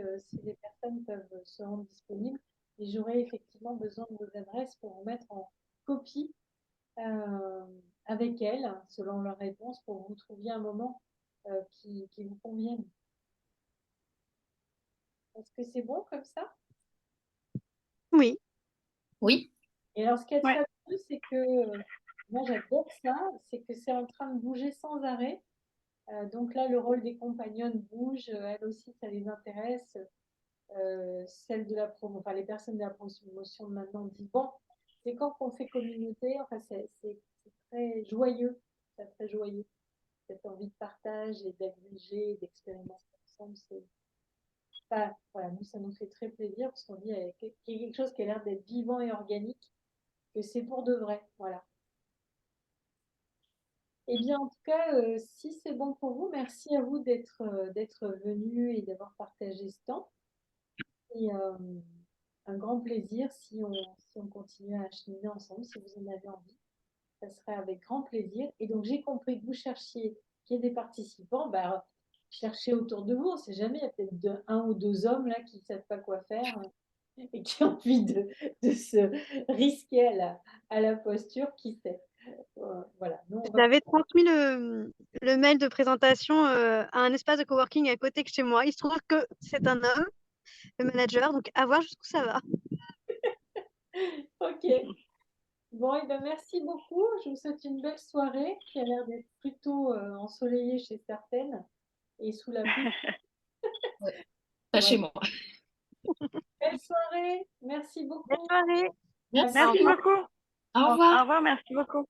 les personnes peuvent se rendre disponibles et j'aurai effectivement besoin de vos adresses pour vous mettre en copie euh, avec elles, selon leurs réponses, pour que vous trouviez un moment qui vous convienne. Est-ce que c'est bon comme ça? Oui. Oui. Et alors, ce qui est Ouais. fabuleux, c'est que moi j'adore ça, c'est que c'est en train de bouger sans arrêt. Donc là, le rôle des compagnonnes bouge, elles aussi, ça les intéresse. Celle de la promo, enfin les personnes de la promotion de maintenant disent bon, c'est quand qu'on fait communauté, enfin c'est très joyeux, c'est très joyeux. Cette envie de partage et d'agréger, d'expérimenter ensemble, c'est enfin, voilà, nous ça nous fait très plaisir parce qu'on dit qu'il y a quelque chose qui a l'air d'être vivant et organique, que c'est pour de vrai, voilà. Eh bien, en tout cas, si c'est bon pour vous, merci à vous d'être venu et d'avoir partagé ce temps. Et un grand plaisir si on continue à cheminer ensemble, si vous en avez envie. Ça serait avec grand plaisir. Et donc, j'ai compris que vous cherchiez qu'il y ait des participants. Bah, cherchez autour de vous. On ne sait jamais, il y a peut-être un ou deux hommes là qui ne savent pas quoi faire et qui ont envie de se risquer à la posture, qui sait. Voilà. Nous, on va... J'avais transmis le mail de présentation à un espace de coworking à côté de chez moi. Il se trouve que c'est un homme, le manager, donc à voir jusqu'où ça va. Ok. Bon, et ben merci beaucoup. Je vous souhaite une belle soirée qui a l'air d'être plutôt ensoleillée chez certaines et sous la pluie. Pas Voilà. chez moi. Belle soirée. Merci Bonne beaucoup. soirée. Merci. Au Merci revoir. beaucoup. Au Au revoir. revoir, merci beaucoup.